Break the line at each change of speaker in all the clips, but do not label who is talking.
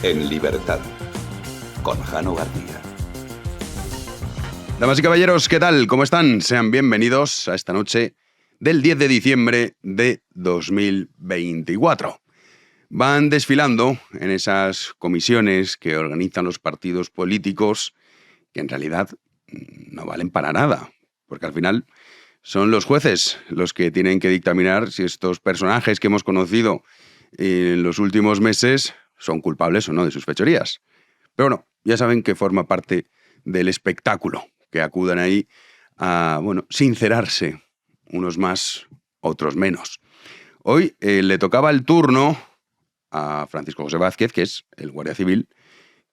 En libertad, con Jano García.
Damas y caballeros, ¿qué tal? ¿Cómo están? Sean bienvenidos a esta noche del 10 de diciembre de 2024. Van desfilando en esas comisiones que organizan los partidos políticos, que en realidad no valen para nada, porque al final son los jueces los que tienen que dictaminar si estos personajes que hemos conocido en los últimos meses son culpables o no de sus fechorías. Pero no, ya saben que forma parte del espectáculo, que acudan ahí a, sincerarse, unos más, otros menos. Hoy le tocaba el turno a Francisco José Vázquez, que es el guardia civil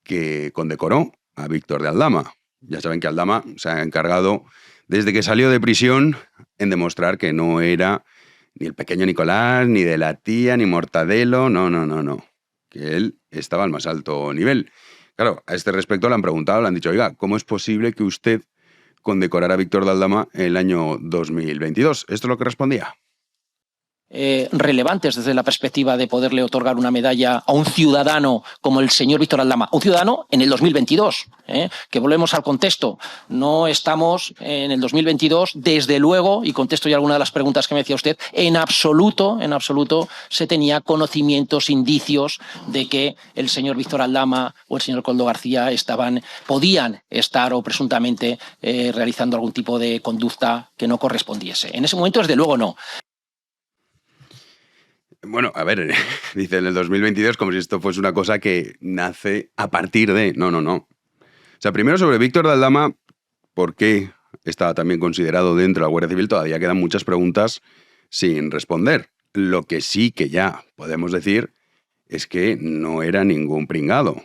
que condecoró a Víctor de Aldama. Ya saben que Aldama se ha encargado, desde que salió de prisión, en demostrar que no era ni el pequeño Nicolás, ni de la tía, ni Mortadelo, no. Que él estaba al más alto nivel. Claro, a este respecto le han preguntado, le han dicho, oiga, ¿cómo es posible que usted condecorara a Víctor de Aldama en el año 2022? Esto es lo que respondía.
Relevantes desde la perspectiva de poderle otorgar una medalla a un ciudadano como el señor Víctor Aldama, un ciudadano en el 2022, que volvemos al contexto, no estamos en el 2022, desde luego, y contesto ya alguna de las preguntas que me decía usted, en absoluto se tenía conocimientos, indicios de que el señor Víctor Aldama o el señor Koldo García podían estar o presuntamente realizando algún tipo de conducta que no correspondiese. En ese momento, desde luego, no.
Bueno, a ver, dice en el 2022 como si esto fuese una cosa que nace a partir de... No. O sea, primero sobre Víctor de Aldama, ¿por qué estaba también considerado dentro de la Guardia Civil? Todavía quedan muchas preguntas sin responder. Lo que sí que ya podemos decir es que no era ningún pringado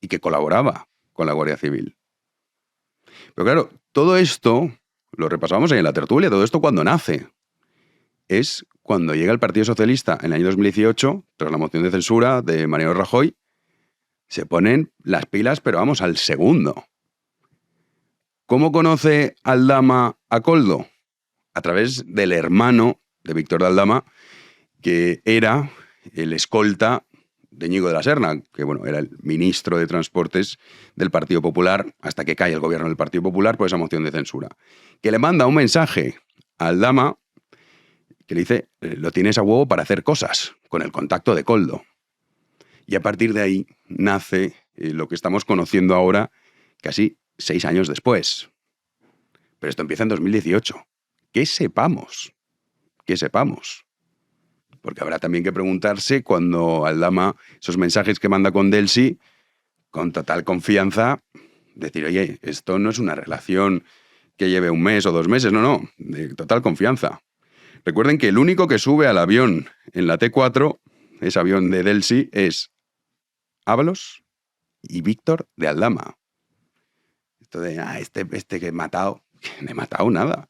y que colaboraba con la Guardia Civil. Pero claro, todo esto, lo repasábamos ahí en la tertulia, todo esto cuando nace. Es cuando llega el Partido Socialista en el año 2018, tras la moción de censura de Mariano Rajoy, se ponen las pilas, pero vamos, al segundo. ¿Cómo conoce Aldama a Koldo? A través del hermano de Víctor de Aldama, que era el escolta de Íñigo de la Serna, que era el ministro de Transportes del Partido Popular, hasta que cae el gobierno del Partido Popular por esa moción de censura, que le manda un mensaje a Aldama que le dice, lo tienes a huevo para hacer cosas, con el contacto de Koldo. Y a partir de ahí nace lo que estamos conociendo ahora, casi 6 años después. Pero esto empieza en 2018. ¿Qué sepamos? Porque habrá también que preguntarse cuando Aldama, esos mensajes que manda con Delcy, con total confianza, decir, oye, esto no es una relación que lleve 1 mes o 2 meses, no, de total confianza. Recuerden que el único que sube al avión en la T4, ese avión de Delcy, es Ábalos y Víctor de Aldama. Esto de, este que he matado, que no he matado nada.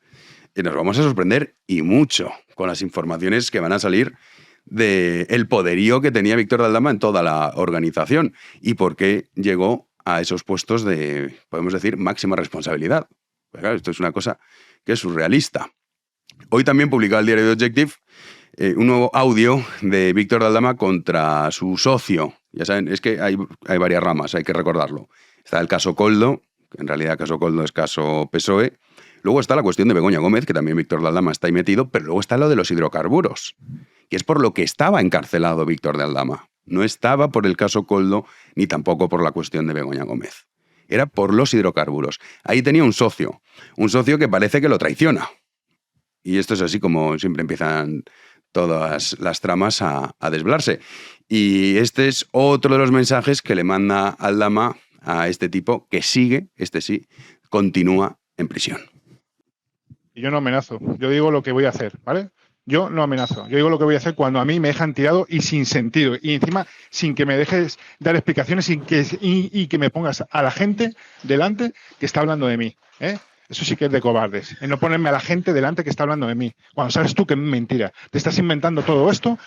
Y nos vamos a sorprender y mucho con las informaciones que van a salir del poderío que tenía Víctor de Aldama en toda la organización y por qué llegó a esos puestos de, podemos decir, máxima responsabilidad. Pero claro, esto es una cosa que es surrealista. Hoy también publicaba el diario The Objective un nuevo audio de Víctor de Aldama contra su socio. Ya saben, es que hay varias ramas, hay que recordarlo. Está el caso Koldo, que en realidad el caso Koldo es caso PSOE. Luego está la cuestión de Begoña Gómez, que también Víctor de Aldama está ahí metido, pero luego está lo de los hidrocarburos, que es por lo que estaba encarcelado Víctor de Aldama. No estaba por el caso Koldo, ni tampoco por la cuestión de Begoña Gómez. Era por los hidrocarburos. Ahí tenía un socio que parece que lo traiciona. Y esto es así como siempre empiezan todas las tramas a desvelarse. Y este es otro de los mensajes que le manda Aldama a este tipo que sigue, continúa en prisión.
Y yo no amenazo, yo digo lo que voy a hacer, ¿vale? Yo no amenazo, yo digo lo que voy a hacer cuando a mí me dejan tirado y sin sentido. Y encima sin que me dejes dar explicaciones y que me pongas a la gente delante que está hablando de mí, ¿eh? Eso sí que es de cobardes, en no ponerme a la gente delante que está hablando de mí. Cuando sabes tú que es mentira, te estás inventando todo esto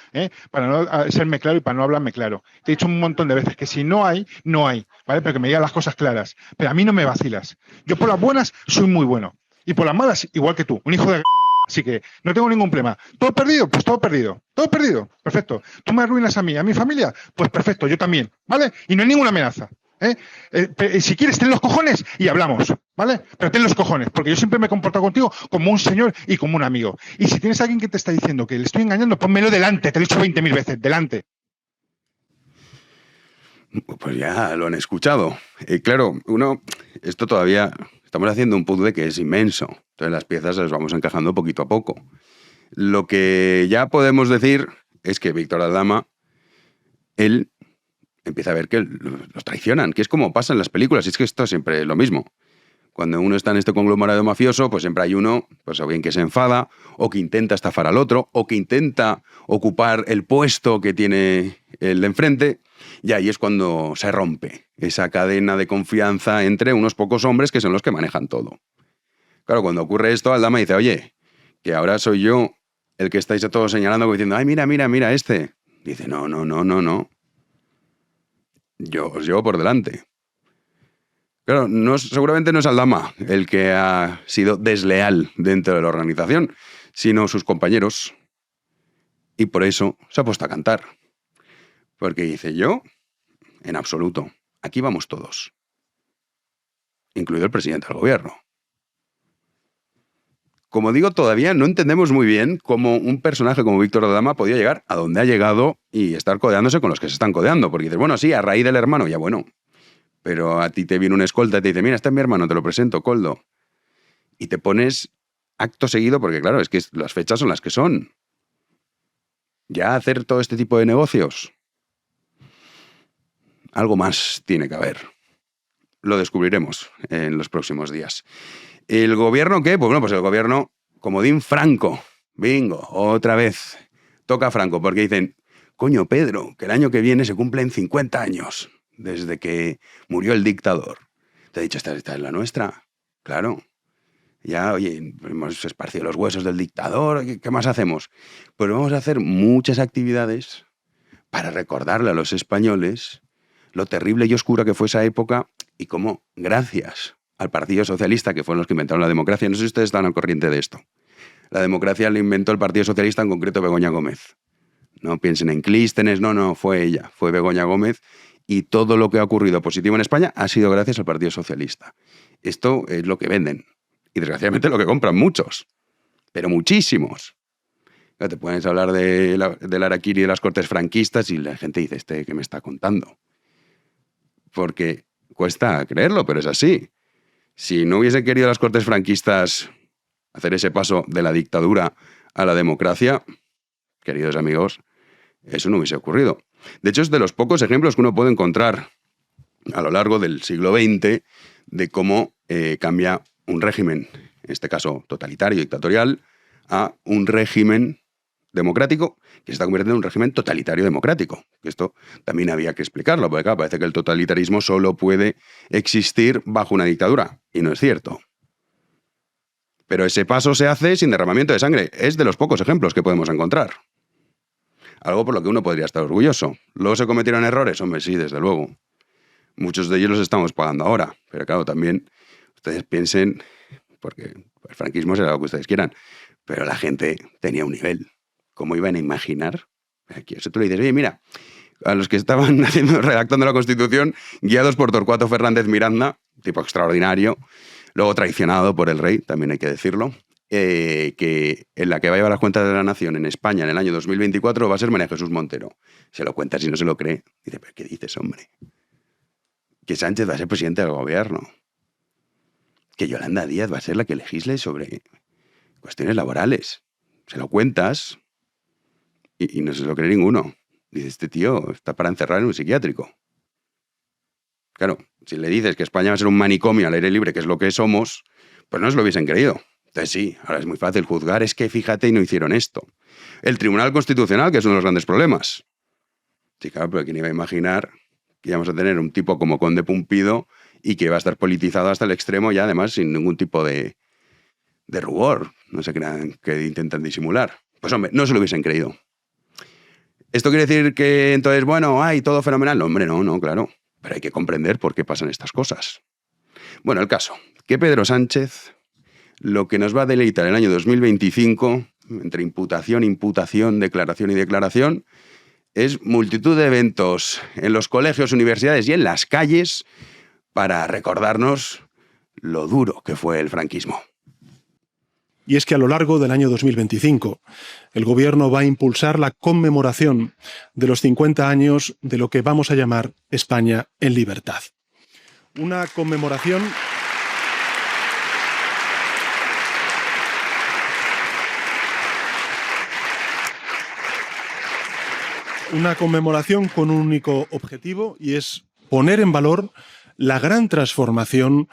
para no serme claro y para no hablarme claro. Te he dicho un montón de veces que si no hay, no hay, ¿vale? Pero que me digas las cosas claras. Pero a mí no me vacilas. Yo por las buenas soy muy bueno y por las malas igual que tú, un hijo de... Así que no tengo ningún problema. ¿Todo perdido? Pues todo perdido. Todo perdido. Perfecto. ¿Tú me arruinas a mí, a mi familia? Pues perfecto, yo también. ¿Vale? Y no hay ninguna amenaza. Si quieres, ten los cojones y hablamos. ¿Vale? Pero ten los cojones, porque yo siempre me he comportado contigo como un señor y como un amigo. Y si tienes a alguien que te está diciendo que le estoy engañando, pónmelo delante. Te lo he dicho 20.000 veces. Delante.
Pues ya lo han escuchado. Claro, esto todavía estamos haciendo un puzzle que es inmenso. Entonces las piezas las vamos encajando poquito a poco. Lo que ya podemos decir es que Víctor Aldama, él empieza a ver que los traicionan, que es como pasa en las películas, y es que esto siempre es lo mismo. Cuando uno está en este conglomerado mafioso, pues siempre hay uno, pues o bien que se enfada, o que intenta estafar al otro, o que intenta ocupar el puesto que tiene el de enfrente, y ahí es cuando se rompe esa cadena de confianza entre unos pocos hombres que son los que manejan todo. Claro, cuando ocurre esto, Aldama dice, oye, que ahora soy yo el que estáis a todos señalando, diciendo, ay, mira este. Dice, no. Yo os llevo por delante. Claro, seguramente no es Aldama el que ha sido desleal dentro de la organización, sino sus compañeros. Y por eso se ha puesto a cantar. Porque dice, yo, en absoluto, aquí vamos todos. Incluido el presidente del gobierno. Como digo, todavía no entendemos muy bien cómo un personaje como Víctor Aldama podía llegar a donde ha llegado y estar codeándose con los que se están codeando. Porque dices, bueno, sí, a raíz del hermano, ya bueno. Pero a ti te viene un escolta y te dice, mira, este es mi hermano, te lo presento, Koldo. Y te pones acto seguido, porque claro, es que las fechas son las que son. Ya hacer todo este tipo de negocios. Algo más tiene que haber. Lo descubriremos en los próximos días. ¿El gobierno qué? Pues bueno, pues el gobierno, comodín Franco. Bingo, otra vez. Toca Franco, porque dicen, coño, Pedro, que el año que viene se cumplen 50 años desde que murió el dictador. Te he dicho, esta es la nuestra. Claro. Ya, oye, hemos esparcido los huesos del dictador, ¿qué más hacemos? Pues vamos a hacer muchas actividades para recordarle a los españoles lo terrible y oscura que fue esa época y cómo, gracias al Partido Socialista, que fueron los que inventaron la democracia, no sé si ustedes están al corriente de esto, la democracia la inventó el Partido Socialista, en concreto Begoña Gómez. No piensen en Clístenes, no, fue ella, fue Begoña Gómez, y todo lo que ha ocurrido positivo en España ha sido gracias al Partido Socialista. Esto es lo que venden, y desgraciadamente lo que compran muchos, pero muchísimos. Te puedes hablar del Araquiri y de las Cortes franquistas y la gente dice, ¿qué me está contando? Porque cuesta creerlo, pero es así. Si no hubiesen querido las Cortes franquistas hacer ese paso de la dictadura a la democracia, queridos amigos, eso no hubiese ocurrido. De hecho, es de los pocos ejemplos que uno puede encontrar a lo largo del siglo XX de cómo cambia un régimen, en este caso totalitario, dictatorial, a un régimen democrático que se está convirtiendo en un régimen totalitario democrático. Esto también había que explicarlo, porque claro, parece que el totalitarismo solo puede existir bajo una dictadura, y no es cierto. Pero ese paso se hace sin derramamiento de sangre. Es de los pocos ejemplos que podemos encontrar. Algo por lo que uno podría estar orgulloso. ¿Luego se cometieron errores? Hombre, sí, desde luego. Muchos de ellos los estamos pagando ahora. Pero claro, también ustedes piensen, porque el franquismo será lo que ustedes quieran, pero la gente tenía un nivel. ¿Cómo iban a imaginar? Aquí eso tú le dices, oye, mira, a los que estaban redactando la Constitución, guiados por Torcuato Fernández Miranda, tipo extraordinario, luego traicionado por el rey, también hay que decirlo, que en la que va a llevar las cuentas de la nación en España en el año 2024 va a ser María Jesús Montero. Se lo cuenta si no se lo cree. Dice, ¿pero qué dices, hombre? Que Sánchez va a ser presidente del gobierno. Que Yolanda Díaz va a ser la que legisle sobre cuestiones laborales. Se lo cuentas y no se lo cree ninguno. Dice, este tío está para encerrar en un psiquiátrico. Claro, si le dices que España va a ser un manicomio al aire libre, que es lo que somos, pues no se lo hubiesen creído. Entonces sí, ahora es muy fácil juzgar, es que fíjate y no hicieron esto. El Tribunal Constitucional, que es uno de los grandes problemas. Sí, claro, pero ¿quién iba a imaginar que íbamos a tener un tipo como Conde Pumpido y que va a estar politizado hasta el extremo y además sin ningún tipo de rubor? No se crean que intentan disimular. Pues hombre, no se lo hubiesen creído. ¿Esto quiere decir que entonces, bueno, todo fenomenal? No, hombre, no, claro. Pero hay que comprender por qué pasan estas cosas. Bueno, el caso, que Pedro Sánchez lo que nos va a deleitar el año 2025, entre imputación, imputación, declaración y declaración, es multitud de eventos en los colegios, universidades y en las calles para recordarnos lo duro que fue el franquismo.
Y es que a lo largo del año 2025, el Gobierno va a impulsar la conmemoración de los 50 años de lo que vamos a llamar España en libertad. Una conmemoración con un único objetivo, y es poner en valor la gran transformación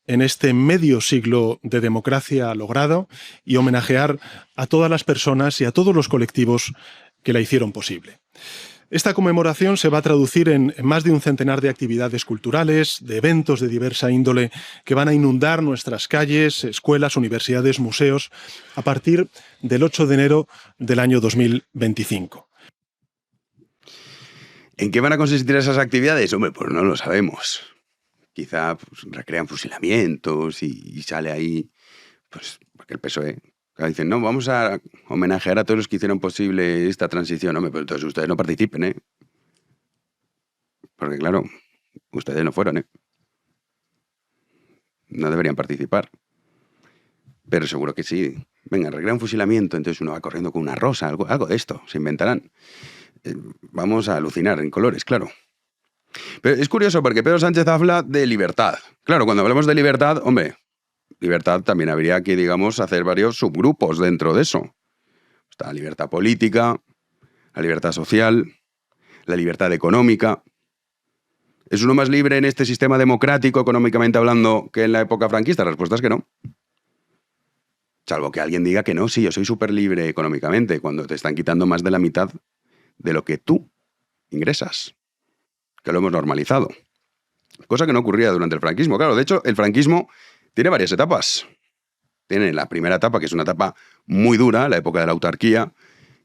en este medio siglo de democracia logrado y homenajear a todas las personas y a todos los colectivos que la hicieron posible. Esta conmemoración se va a traducir en más de un centenar de actividades culturales, de eventos de diversa índole que van a inundar nuestras calles, escuelas, universidades, museos, a partir del 8 de enero del año 2025.
¿En qué van a consistir esas actividades? Hombre, pues no lo sabemos. Quizá pues, recrean fusilamientos y sale ahí, pues, porque el PSOE dicen, no, vamos a homenajear a todos los que hicieron posible esta transición. Hombre, pero entonces ustedes no participen, ¿eh? Porque claro, ustedes no fueron, ¿eh? No deberían participar. Pero seguro que sí. Venga, recrea un fusilamiento, entonces uno va corriendo con una rosa, algo de esto, se inventarán. Vamos a alucinar en colores, claro. Pero es curioso porque Pedro Sánchez habla de libertad. Claro, cuando hablamos de libertad, hombre, libertad también habría que, digamos, hacer varios subgrupos dentro de eso. Está la libertad política, la libertad social, la libertad económica. ¿Es uno más libre en este sistema democrático, económicamente hablando, que en la época franquista? La respuesta es que no. Salvo que alguien diga que no, sí, yo soy súper libre económicamente, cuando te están quitando más de la mitad de lo que tú ingresas, que lo hemos normalizado. Cosa que no ocurría durante el franquismo. Claro, de hecho, el franquismo tiene varias etapas. Tiene la primera etapa, que es una etapa muy dura, la época de la autarquía,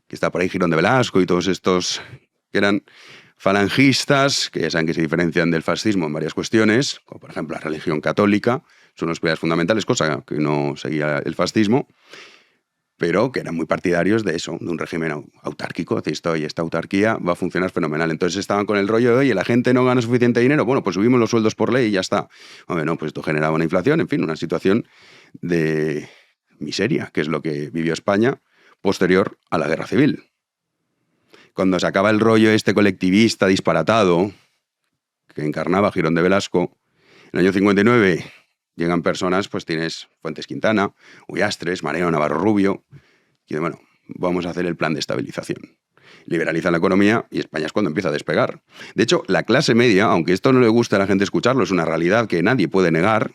que está por ahí Girón de Velasco y todos estos que eran falangistas, que ya saben que se diferencian del fascismo en varias cuestiones, como por ejemplo la religión católica, son los pilares fundamentales, cosa que no seguía el fascismo, pero que eran muy partidarios de eso, de un régimen autárquico. Esta autarquía va a funcionar fenomenal. Entonces estaban con el rollo de, oye, la gente no gana suficiente dinero, bueno, pues subimos los sueldos por ley y ya está. Hombre, no, pues esto generaba una inflación, en fin, una situación de miseria, que es lo que vivió España posterior a la Guerra Civil. Cuando se acaba el rollo este colectivista disparatado que encarnaba Girón de Velasco, en el año 59... llegan personas, pues tienes Fuentes Quintana, Ullastres, Mariano Navarro Rubio, y bueno, vamos a hacer el plan de estabilización. Liberalizan la economía y España es cuando empieza a despegar. De hecho, la clase media, aunque esto no le gusta a la gente escucharlo, es una realidad que nadie puede negar,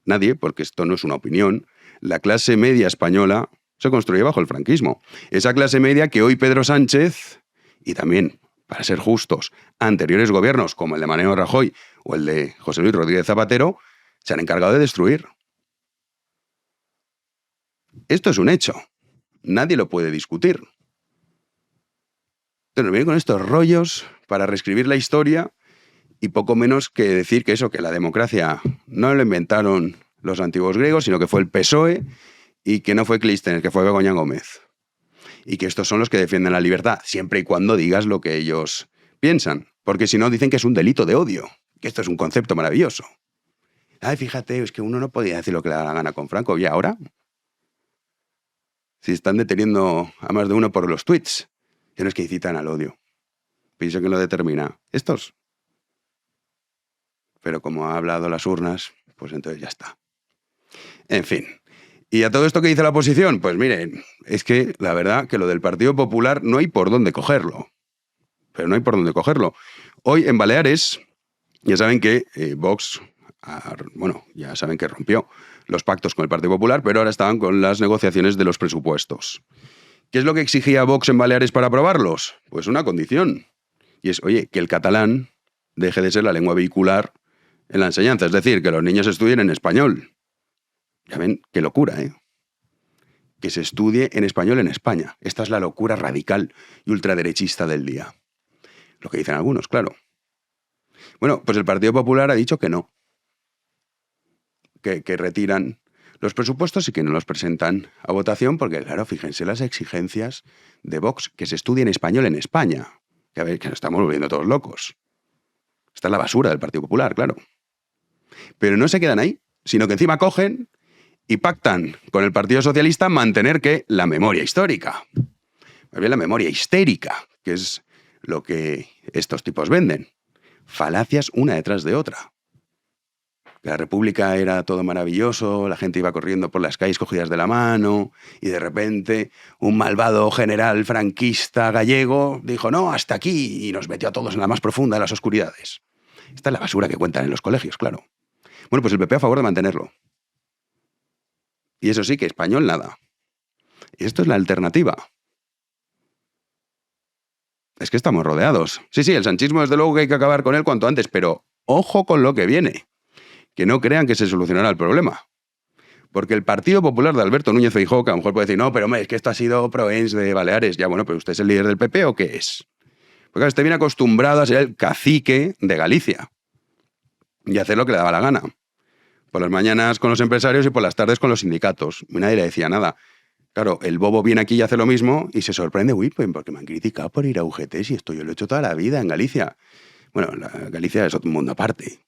nadie, porque esto no es una opinión, la clase media española se construye bajo el franquismo. Esa clase media que hoy Pedro Sánchez, y también, para ser justos, anteriores gobiernos como el de Mariano Rajoy o el de José Luis Rodríguez Zapatero, se han encargado de destruir. Esto es un hecho. Nadie lo puede discutir. Entonces nos vienen con estos rollos para reescribir la historia y poco menos que decir que eso, que la democracia no lo inventaron los antiguos griegos, sino que fue el PSOE y que no fue Clístenes, que fue Begoña Gómez. Y que estos son los que defienden la libertad, siempre y cuando digas lo que ellos piensan. Porque si no, dicen que es un delito de odio, que esto es un concepto maravilloso. Ay, fíjate, es que uno no podía decir lo que le da la gana con Franco. ¿Y ahora? Si están deteniendo a más de uno por los tweets, que no es que incitan al odio. Pienso que lo determina estos. Pero como ha hablado las urnas, pues entonces ya está. En fin. ¿Y a todo esto que dice la oposición? Pues miren, es que la verdad que lo del Partido Popular no hay por dónde cogerlo. Pero no hay por dónde cogerlo. Hoy en Baleares, ya saben que Vox... bueno, ya saben que rompió los pactos con el Partido Popular, pero ahora estaban con las negociaciones de los presupuestos. ¿Qué es lo que exigía Vox en Baleares para aprobarlos? Pues una condición. Y es, oye, que el catalán deje de ser la lengua vehicular en la enseñanza. Es decir, que los niños estudien en español. Ya ven, qué locura, ¿eh? Que se estudie en español en España. Esta es la locura radical y ultraderechista del día. Lo que dicen algunos, claro. Bueno, pues el Partido Popular ha dicho que no. Que retiran Los presupuestos sí que no los presentan a votación porque, claro, fíjense las exigencias de Vox, que se estudie en español en España. Que a ver, que nos estamos volviendo todos locos. Esta es la basura del Partido Popular, claro. Pero no se quedan ahí, sino que encima cogen y pactan con el Partido Socialista mantener que la memoria histórica, más bien la memoria histérica, que es lo que estos tipos venden. Falacias una detrás de otra. La República era todo maravilloso, la gente iba corriendo por las calles cogidas de la mano y de repente un malvado general franquista gallego dijo no, hasta aquí, y nos metió a todos en la más profunda de las oscuridades. Esta es la basura que cuentan en los colegios, claro. Bueno, pues el PP a favor de mantenerlo. Y eso sí, que español nada. Y esto es la alternativa. Es que estamos rodeados. Sí, el sanchismo desde luego que hay que acabar con él cuanto antes, pero ojo con lo que viene. Que no crean que se solucionará el problema. Porque el Partido Popular de Alberto Núñez Feijóo, que a lo mejor puede decir, no, pero hombre, es que esto ha sido Proens de Baleares. Ya, bueno, pero ¿usted es el líder del PP o qué es? Porque claro, usted viene acostumbrado a ser el cacique de Galicia y hacer lo que le daba la gana. Por las mañanas con los empresarios y por las tardes con los sindicatos. Y nadie le decía nada. Claro, el bobo viene aquí y hace lo mismo y se sorprende, uy, pues porque me han criticado por ir a UGT si esto yo lo he hecho toda la vida en Galicia. Bueno, Galicia es otro mundo aparte.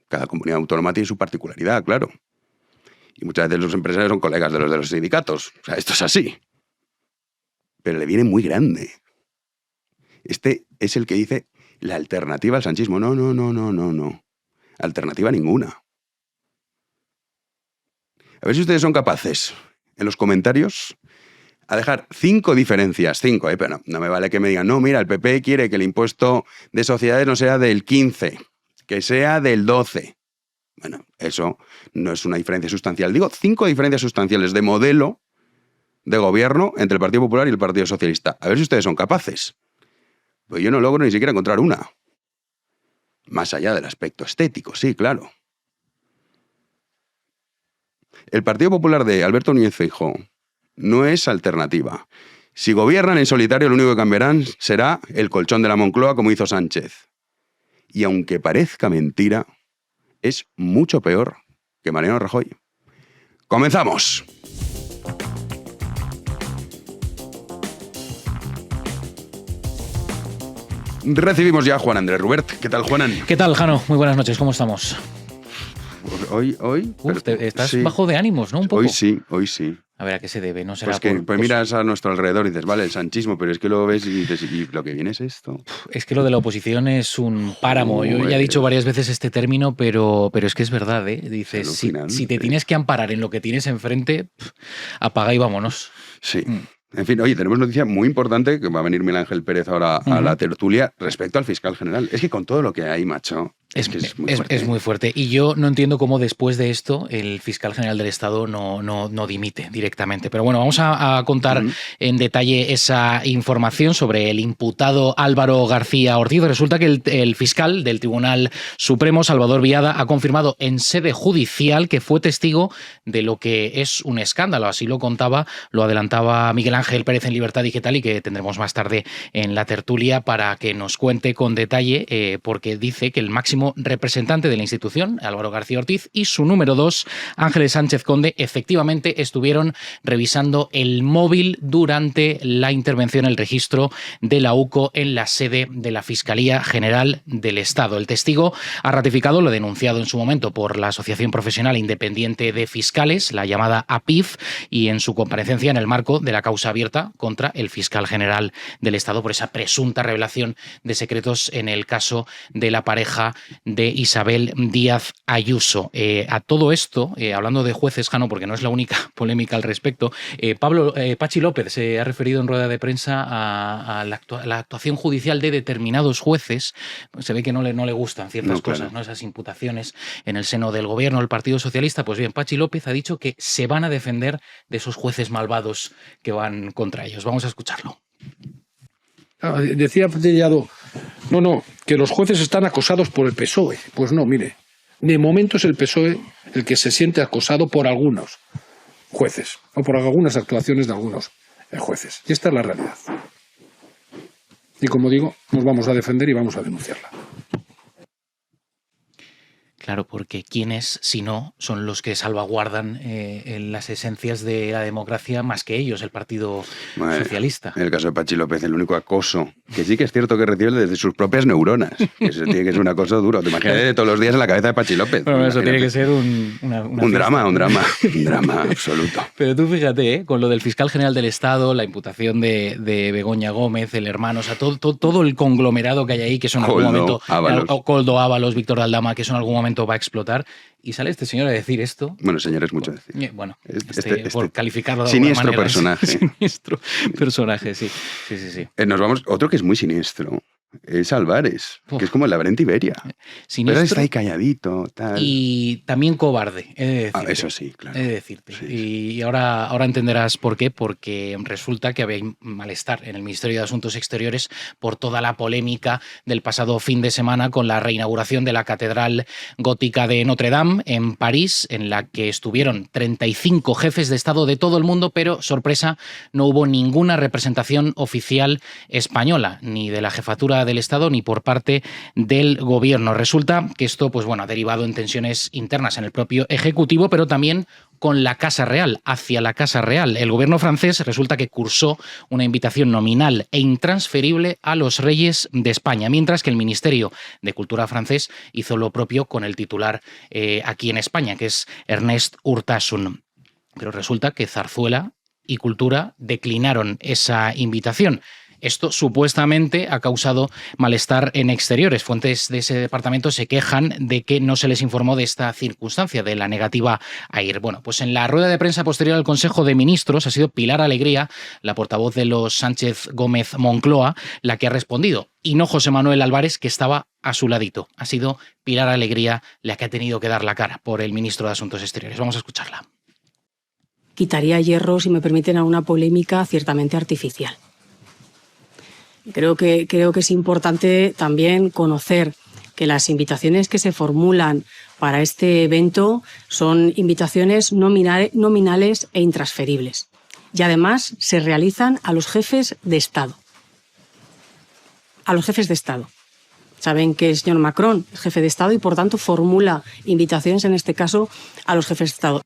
Cada comunidad autónoma tiene su particularidad, claro. Y muchas veces los empresarios son colegas de los sindicatos. O sea, esto es así. Pero le viene muy grande. Este es el que dice la alternativa al sanchismo. No. Alternativa ninguna. A ver si ustedes son capaces, en los comentarios, a dejar 5 diferencias. 5, pero no me vale que me digan, no, mira, el PP quiere que el impuesto de sociedades no sea del 15%. Que sea del 12. Bueno, eso no es una diferencia sustancial. Digo, 5 diferencias sustanciales de modelo de gobierno entre el Partido Popular y el Partido Socialista. A ver si ustedes son capaces. Pues yo no logro ni siquiera encontrar una. Más allá del aspecto estético, sí, claro. El Partido Popular de Alberto Núñez Feijóo no es alternativa. Si gobiernan en solitario, lo único que cambiarán será el colchón de la Moncloa, como hizo Sánchez. Y aunque parezca mentira, es mucho peor que Mariano Rajoy. ¡Comenzamos! Recibimos ya a Juan Andrés Rubert. ¿Qué tal, Juanan?
¿Qué tal, Jano? Muy buenas noches, ¿cómo estamos?
Hoy.
Estás
sí.
Bajo de ánimos, ¿no? Un poco.
Hoy sí.
A ver, ¿a qué se debe? No será
Pues miras a nuestro alrededor y dices, vale, el sanchismo, pero es que luego ves y dices, ¿y lo que viene es esto?
Es que lo de la oposición es un páramo. Yo ya he dicho varias veces este término, pero es que es verdad, ¿eh? Dices, si te tienes que amparar en lo que tienes enfrente, apaga y vámonos.
Sí. En fin, oye, tenemos noticia muy importante, que va a venir Miguel Ángel Pérez ahora a la tertulia, respecto al fiscal general. Es que con todo lo que hay, macho, es
muy fuerte. Y yo no entiendo cómo después de esto el fiscal general del Estado no dimite directamente. Pero bueno, vamos a contar en detalle esa información sobre el imputado Álvaro García Ortiz. Resulta que el fiscal del Tribunal Supremo, Salvador Viada, ha confirmado en sede judicial que fue testigo de lo que es un escándalo. Así lo contaba, lo adelantaba Miguel Ángel Pérez en Libertad Digital y que tendremos más tarde en la tertulia para que nos cuente con detalle, porque dice que el máximo representante de la institución, Álvaro García Ortiz, y su número 2, Ángeles Sánchez Conde, efectivamente estuvieron revisando el móvil durante la intervención, el registro de la UCO en la sede de la Fiscalía General del Estado. El testigo ha ratificado lo denunciado en su momento por la Asociación Profesional Independiente de Fiscales, la llamada APIF, y en su comparecencia en el marco de la causa abierta contra el fiscal general del Estado por esa presunta revelación de secretos en el caso de la pareja de Isabel Díaz Ayuso. A todo esto, hablando de jueces, Jano, porque no es la única polémica al respecto, Patxi López se ha referido en rueda de prensa a la actuación judicial de determinados jueces. Se ve que no le gustan ciertas cosas, ¿no? Esas imputaciones en el seno del gobierno, el Partido Socialista. Pues bien, Patxi López ha dicho que se van a defender de esos jueces malvados que van contra ellos. Vamos a escucharlo.
Decía Tellado, que los jueces están acosados por el PSOE. Pues no, mire, de momento es el PSOE el que se siente acosado por algunos jueces, o por algunas actuaciones de algunos jueces. Y esta es la realidad. Y como digo, nos vamos a defender y vamos a denunciarla.
Claro, porque ¿quiénes, si no, son los que salvaguardan en las esencias de la democracia más que ellos, el Partido Socialista?
En el caso de Pachi López, el único acoso, que sí que es cierto que recibe desde sus propias neuronas, que eso tiene que ser un acoso duro. Te imaginas de todos los días en la cabeza de Pachi López.
Bueno, eso tiene que ser
un drama absoluto.
Pero tú fíjate, con lo del fiscal general del Estado, la imputación de Begoña Gómez, el hermano, o sea, todo el conglomerado que hay ahí, que eso en algún momento... Koldo Ábalos, Víctor de Aldama, que eso en algún momento va a explotar. Y sale este señor a decir esto.
Bueno, señor, es mucho decir.
Bueno, por calificarlo de
siniestro
alguna manera.
Personaje.
Siniestro personaje, sí.
Nos vamos, otro que es muy siniestro. Es Álvarez, que es como el laberinto Iberia.
Siniestro,
pero está ahí calladito, tal.
Y también cobarde, he de decirte.
Eso sí, claro.
He de decirte.
Sí.
Y ahora entenderás por qué, porque resulta que había malestar en el Ministerio de Asuntos Exteriores por toda la polémica del pasado fin de semana con la reinauguración de la Catedral Gótica de Notre Dame en París, en la que estuvieron 35 jefes de Estado de todo el mundo, pero, sorpresa, no hubo ninguna representación oficial española, ni de la jefatura del Estado ni por parte del gobierno. Resulta que esto, pues bueno, ha derivado en tensiones internas en el propio Ejecutivo, pero también con la Casa Real, hacia la Casa Real. El gobierno francés resulta que cursó una invitación nominal e intransferible a los reyes de España, mientras que el Ministerio de Cultura francés hizo lo propio con el titular aquí en España, que es Ernest Urtasun. Pero resulta que Zarzuela y Cultura declinaron esa invitación. Esto supuestamente ha causado malestar en Exteriores. Fuentes de ese departamento se quejan de que no se les informó de esta circunstancia, de la negativa a ir. Bueno, pues en la rueda de prensa posterior al Consejo de Ministros ha sido Pilar Alegría, la portavoz de los Sánchez Gómez Moncloa, la que ha respondido, y no José Manuel Álvarez, que estaba a su ladito. Ha sido Pilar Alegría la que ha tenido que dar la cara por el ministro de Asuntos Exteriores. Vamos a escucharla.
Quitaría hierro, si me permiten, a una polémica ciertamente artificial. Creo que es importante también conocer que las invitaciones que se formulan para este evento son invitaciones nominales e intransferibles. Y además se realizan a los jefes de Estado. A los jefes de Estado. Saben que el señor Macron es jefe de Estado y, por tanto, formula invitaciones, en este caso, a los jefes de Estado.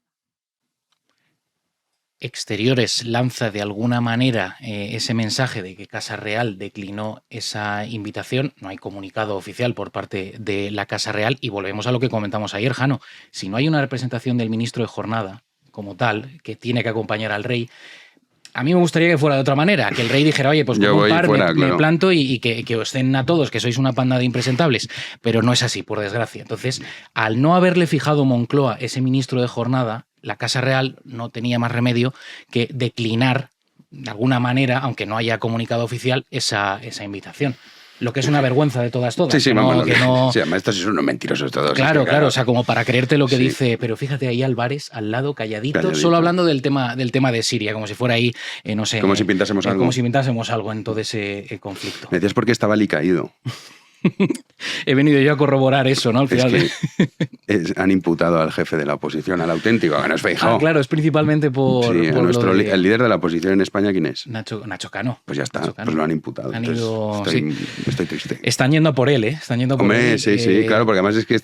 Exteriores lanza de alguna manera ese mensaje de que Casa Real declinó esa invitación. No hay comunicado oficial por parte de la Casa Real y volvemos a lo que comentamos ayer, Jano. Si no hay una representación del ministro de Jornada como tal, que tiene que acompañar al rey, a mí me gustaría que fuera de otra manera, que el rey dijera, oye, pues como un par me planto y que os den a todos, que sois una panda de impresentables. Pero no es así, por desgracia. Entonces, al no haberle fijado Moncloa ese ministro de Jornada, la Casa Real no tenía más remedio que declinar de alguna manera, aunque no haya comunicado oficial, esa invitación. Lo que es una vergüenza de todas.
Sí, además estos son unos mentirosos todos.
Claro, o sea, como para creerte lo que dice, pero fíjate ahí Álvarez al lado, calladito, solo hablando del tema de Siria, como si fuera ahí, no sé.
Como si pintásemos algo.
Como si pintásemos algo en todo ese conflicto.
Me decías porque estaba alicaído.
He venido yo a corroborar eso, ¿no? Al final.
Es que han imputado al jefe de la oposición, al auténtico, que no es Feijóo.
Claro, es principalmente por...
Sí, el líder de la oposición en España, ¿quién es?
Nacho Cano.
Pues ya está, pues lo han imputado. Estoy triste.
Están yendo a por él, ¿eh? Están yendo por él.
Sí, claro, porque además es que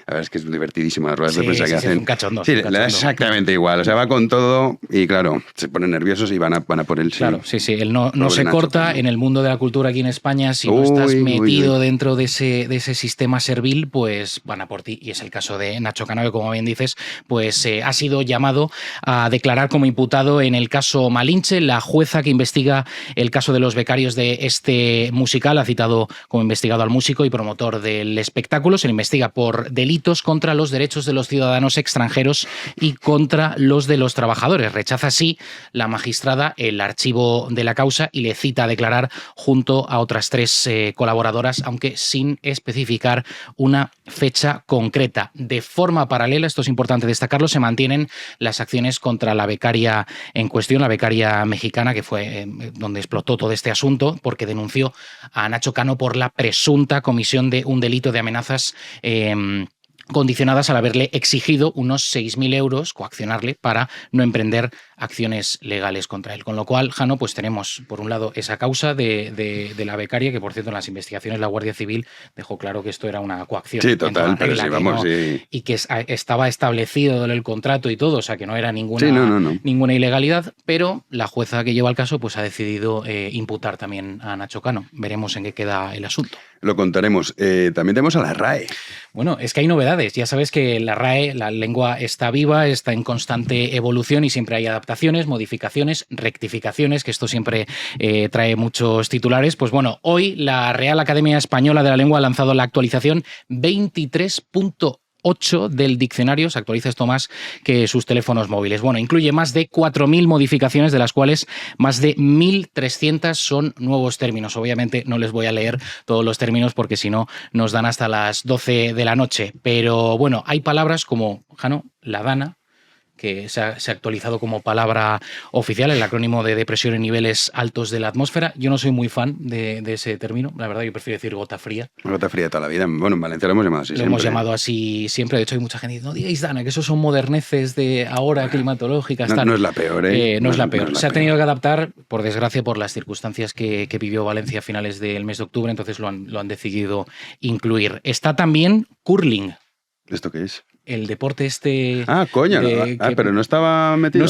a ver, es que es divertidísimo las ruedas de prensa que hacen.
Es un cachondo.
Sí, le da exactamente igual, o sea, va con todo y claro, se ponen nerviosos y van a por él.
Claro, sí, él no se corta en el mundo de la cultura aquí en España, si no estás metido dentro de ese sistema servil, pues van a por ti. Y es el caso de Nacho Cano, que como bien dices, pues ha sido llamado a declarar como imputado en el caso Malinche. La jueza que investiga el caso de los becarios de este musical ha citado como investigado al músico y promotor del espectáculo. Se le investiga por delitos contra los derechos de los ciudadanos extranjeros y contra los de los trabajadores. Rechaza así la magistrada el archivo de la causa y le cita a declarar junto a otras 3 colaboradoras, aunque sin especificar una fecha concreta. De forma paralela, esto es importante destacarlo, se mantienen las acciones contra la becaria en cuestión, la becaria mexicana, que fue donde explotó todo este asunto, porque denunció a Nacho Cano por la presunta comisión de un delito de amenazas condicionadas al haberle exigido unos 6.000 euros, coaccionarle, para no emprender acciones legales contra él. Con lo cual, Jano, pues tenemos, por un lado, esa causa de la becaria, que por cierto en las investigaciones la Guardia Civil dejó claro que esto era una coacción.
Sí, total, pero sí, vamos, sí.
Y que estaba establecido en el contrato y todo, o sea que no era ninguna,
sí, no.
ninguna ilegalidad, pero la jueza que lleva el caso pues ha decidido imputar también a Nacho Cano. Veremos en qué queda el asunto.
Lo contaremos. También tenemos a la RAE.
Bueno, es que hay novedades. Ya sabes que la RAE, la lengua está viva, está en constante evolución y siempre hay adaptaciones, modificaciones, rectificaciones, que esto siempre trae muchos titulares. Pues bueno, hoy la Real Academia Española de la Lengua ha lanzado la actualización 23.8 del diccionario. Se actualiza esto más que sus teléfonos móviles. Bueno, incluye más de 4.000 modificaciones, de las cuales más de 1.300 son nuevos términos. Obviamente no les voy a leer todos los términos porque si no nos dan hasta las 12 de la noche. Pero bueno, hay palabras como, Jano, la dana, que se ha actualizado como palabra oficial, el acrónimo de depresión en niveles altos de la atmósfera. Yo no soy muy fan de ese término, la verdad, yo prefiero decir gota fría.
Gota fría toda la vida. Bueno, en Valencia lo hemos llamado así siempre.
Lo hemos llamado así siempre. De hecho, hay mucha gente que dice, no digáis dana, que esos son moderneces de ahora climatológicas.
No es la peor, ¿eh?
No es la peor.
No es la
se ha tenido
peor.
que adaptar, por desgracia, por las circunstancias que vivió Valencia a finales del mes de octubre, entonces lo han decidido incluir. Está también curling.
¿Esto qué es?
El deporte este...
Ah, coño. Pero no estaba metido.
No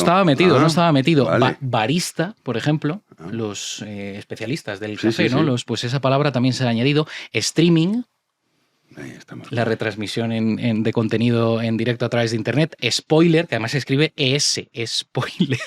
estaba metido.
Vale.
Barista, por ejemplo, los especialistas del
Sí,
café,
sí,
¿no?
sí.
Pues esa palabra también se ha añadido. Streaming,
Ahí estamos.
la retransmisión de contenido en directo a través de Internet. Spoiler, que además se escribe ES, spoiler.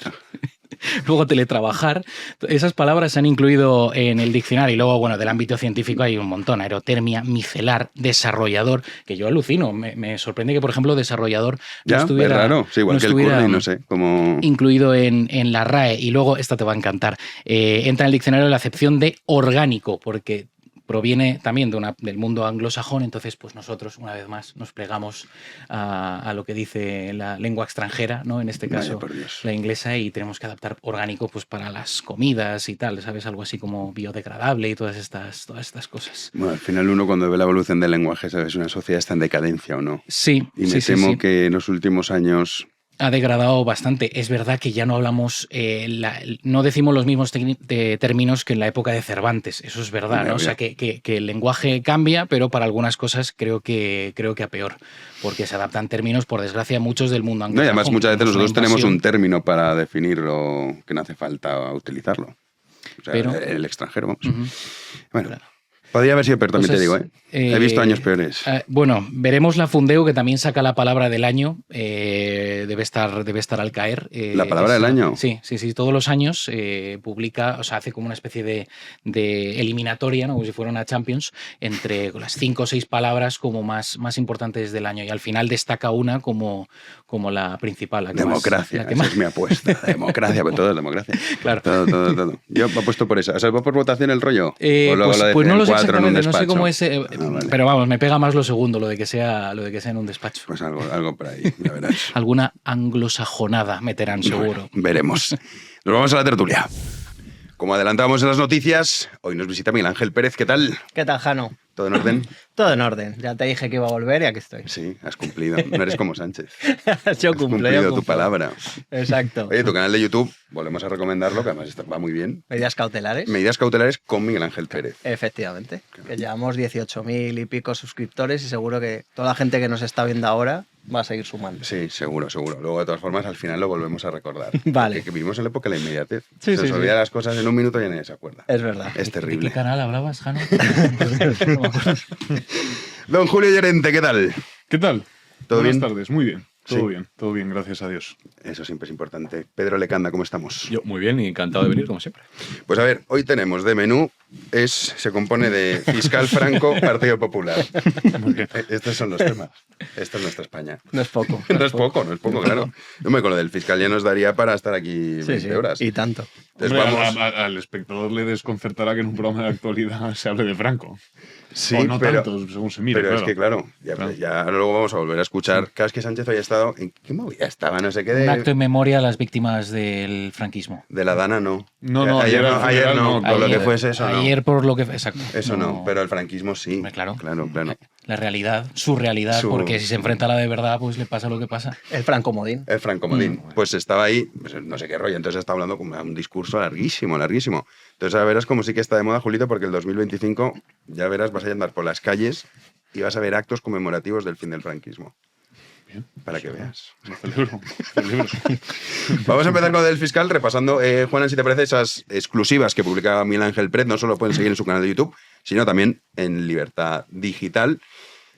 Luego teletrabajar. Esas palabras se han incluido en el diccionario. Y luego, bueno, del ámbito científico hay un montón. Aerotermia, micelar, desarrollador, que yo alucino. Me sorprende que, por ejemplo, desarrollador no estuviera...
Es raro. Sí, igual que el curling, no sé. Como...
incluido en la RAE. Y luego, esta te va a encantar, entra en el diccionario la acepción de orgánico, porque proviene también del mundo anglosajón, entonces pues nosotros una vez más nos plegamos a lo que dice la lengua extranjera, ¿no? En este caso la inglesa, y tenemos que adaptar orgánico pues para las comidas y tal, ¿sabes? Algo así como biodegradable y todas estas cosas.
Bueno, al final uno cuando ve la evolución del lenguaje, ¿sabes? Una sociedad está en decadencia o no.
Sí.
Y me temo que en los últimos años...
ha degradado bastante. Es verdad que ya no hablamos, no decimos los mismos términos que en la época de Cervantes, eso es verdad, ¿no? O sea, que el lenguaje cambia, pero para algunas cosas creo que a peor, porque se adaptan términos, por desgracia, muchos del mundo anglosajón.
No, y además muchas veces nosotros tenemos un término para definirlo que no hace falta utilizarlo. O sea, pero, el extranjero, vamos. Bueno, claro. Podría haber sido peor, también te digo, ¿eh? He visto años peores.
Bueno, veremos la Fundeu, que también saca la palabra del año. Debe estar al caer.
¿La palabra del año?
Sí. Todos los años publica, o sea, hace como una especie de eliminatoria, ¿no? Como si fuera una Champions, entre las 5 o 6 palabras como más importantes del año. Y al final destaca una como la principal. La que
democracia, esa es mi apuesta. Democracia, pues todo es democracia.
Claro.
Todo. Yo me apuesto por esa. O sea, ¿va por votación el rollo?
O luego pues no lo sé exactamente, no sé cómo es.
Vale.
Pero vamos, me pega más lo segundo, lo de que sea en un despacho.
Pues algo por ahí, ya verás.
Alguna anglosajonada meterán, seguro.
Bueno, veremos. Nos vamos a la tertulia. Como adelantábamos en las noticias, hoy nos visita Miguel Ángel Pérez. ¿Qué tal?
¿Qué tal, Jano?
¿Todo en orden?
Todo en orden. Ya te dije que iba a volver y aquí estoy.
Sí, has cumplido. No eres como Sánchez.
Yo cumplo. Has
cumplido tu palabra.
Exacto.
Oye, tu canal de YouTube, volvemos a recomendarlo, que además va muy bien.
Medidas cautelares.
Medidas cautelares con Miguel Ángel Pérez.
Efectivamente. Que llevamos 18.000 y pico suscriptores y seguro que toda la gente que nos está viendo ahora va a seguir sumando.
Sí, seguro. Luego, de todas formas, al final lo volvemos a recordar.
Vale.
Porque vivimos en la época de la inmediatez.
Sí,
se olvida las cosas en un minuto y nadie se acuerda.
Es verdad.
Es terrible.
¿De qué canal hablabas, Jano?
Don Julio Llorente, ¿qué tal?
¿Qué tal?
¿Todo bien?
Buenas tardes, muy bien.
Sí.
Todo bien, gracias a Dios.
Eso siempre es importante. Pedro Lecanda, ¿cómo estamos?
Yo muy bien y encantado de venir, como siempre.
Pues a ver, hoy tenemos de menú, se compone de Fiscal Franco, Partido Popular.
Muy bien.
Estos son los temas. Esta es nuestra España.
No es poco.
No es poco, claro. Yo con lo del fiscal ya nos daría para estar aquí 20 horas.
Y tanto.
Entonces,
Hombre, al espectador le desconcertará que en un programa de actualidad se hable de Franco.
Sí,
o no
pero,
tanto, según se mire.
pero
claro.
es que ya luego vamos a volver a escuchar. Cada vez que Sánchez haya estado, ¿en qué movida estaba? No sé qué.
Un acto en memoria a las víctimas del franquismo.
De la Dana no.
No,
ayer no, por lo que fuese eso no.
Ayer por lo que... Exacto.
Eso no, pero el franquismo sí.
Claro. La realidad, su realidad, porque si se enfrenta a la de verdad, pues le pasa lo que pasa.
El francomodín.
El francomodín. Pues estaba ahí, pues no sé qué rollo, entonces está hablando como un discurso larguísimo, larguísimo. Entonces ahora verás como sí que está de moda, Julito, porque el 2025 ya verás, vas a andar por las calles y vas a ver actos conmemorativos del fin del franquismo.
Bien.
Para que veas.
Lo celebro.
Vamos a empezar con el fiscal, repasando, Juanan, si te parece, esas exclusivas que publica Miguel Ángel Pérez, no solo pueden seguir en su canal de YouTube, sino también en Libertad Digital.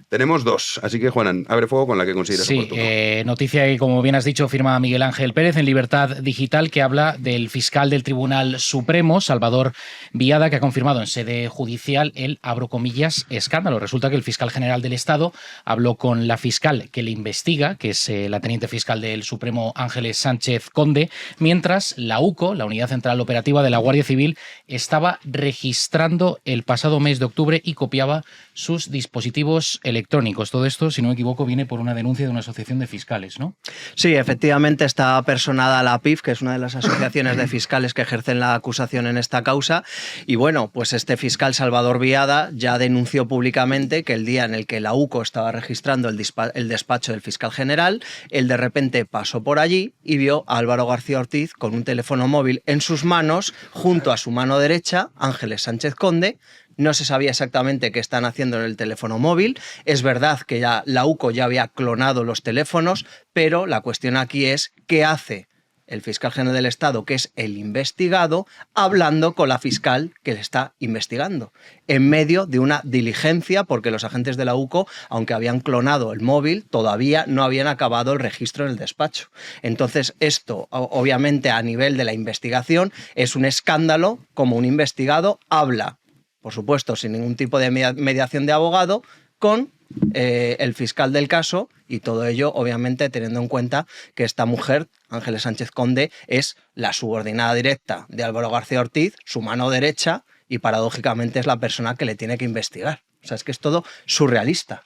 Tenemos dos, así que, Juanan, abre fuego con la que consideres oportuno.
Noticia que, como bien has dicho, firma Miguel Ángel Pérez en Libertad Digital, que habla del fiscal del Tribunal Supremo, Salvador Viada, que ha confirmado en sede judicial el, abro comillas, escándalo. Resulta que el fiscal general del Estado habló con la fiscal que le investiga, que es la teniente fiscal del Supremo, Ángeles Sánchez Conde, mientras la UCO, la Unidad Central Operativa de la Guardia Civil, estaba registrando el pasado mes de octubre y copiaba sus dispositivos electrónicos. Todo esto, si no me equivoco, viene por una denuncia de una asociación de fiscales, ¿no?
Sí, efectivamente está personada la PIF, que es una de las asociaciones de fiscales que ejercen la acusación en esta causa. Y bueno, pues este fiscal Salvador Viada ya denunció públicamente que el día en el que la UCO estaba registrando el despacho del fiscal general, él de repente pasó por allí y vio a Álvaro García Ortiz con un teléfono móvil en sus manos, junto a su mano derecha, Ángeles Sánchez Conde. No se sabía exactamente qué están haciendo en el teléfono móvil. Es verdad que ya la UCO ya había clonado los teléfonos, pero la cuestión aquí es qué hace el fiscal general del Estado, que es el investigado, hablando con la fiscal que le está investigando, en medio de una diligencia, porque los agentes de la UCO, aunque habían clonado el móvil, todavía no habían acabado el registro en el despacho. Entonces, esto, obviamente, a nivel de la investigación, es un escándalo, como un investigado habla, por supuesto, sin ningún tipo de mediación de abogado, con el fiscal del caso, y todo ello, obviamente, teniendo en cuenta que esta mujer, Ángeles Sánchez Conde, es la subordinada directa de Álvaro García Ortiz, su mano derecha, y paradójicamente es la persona que le tiene que investigar. O sea, es que es todo surrealista.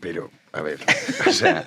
Pero, a ver, o sea,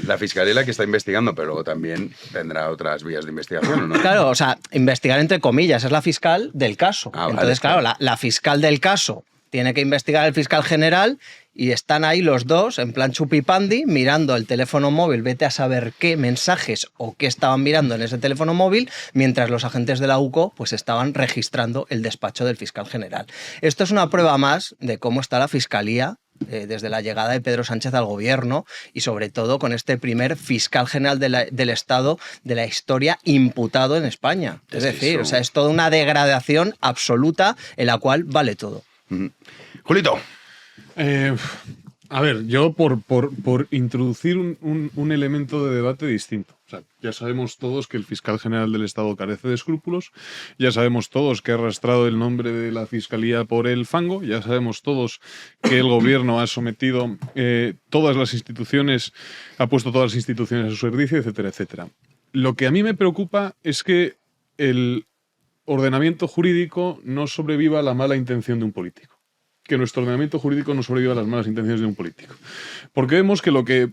la fiscalía es la que está investigando, pero luego también tendrá otras vías de investigación, ¿no?
Claro, o sea, investigar entre comillas, es la fiscal del caso. Entonces, claro, la fiscal del caso tiene que investigar al fiscal general y están ahí los dos, en plan chupipandi, mirando el teléfono móvil, vete a saber qué mensajes o qué estaban mirando en ese teléfono móvil, mientras los agentes de la UCO pues estaban registrando el despacho del fiscal general. Esto es una prueba más de cómo está la fiscalía desde la llegada de Pedro Sánchez al gobierno y sobre todo con este primer fiscal general del Estado de la historia imputado en España. Es decir, o sea, es toda una degradación absoluta en la cual vale todo.
Julito.
A ver, yo por introducir un elemento de debate distinto. O sea, ya sabemos todos que el fiscal general del Estado carece de escrúpulos, ya sabemos todos que ha arrastrado el nombre de la Fiscalía por el fango, ya sabemos todos que el gobierno ha sometido todas las instituciones, ha puesto todas las instituciones a su servicio, etcétera, etcétera. Lo que a mí me preocupa es que el ordenamiento jurídico no sobreviva a la mala intención de un político. Que nuestro ordenamiento jurídico no sobreviva a las malas intenciones de un político. Porque vemos que lo que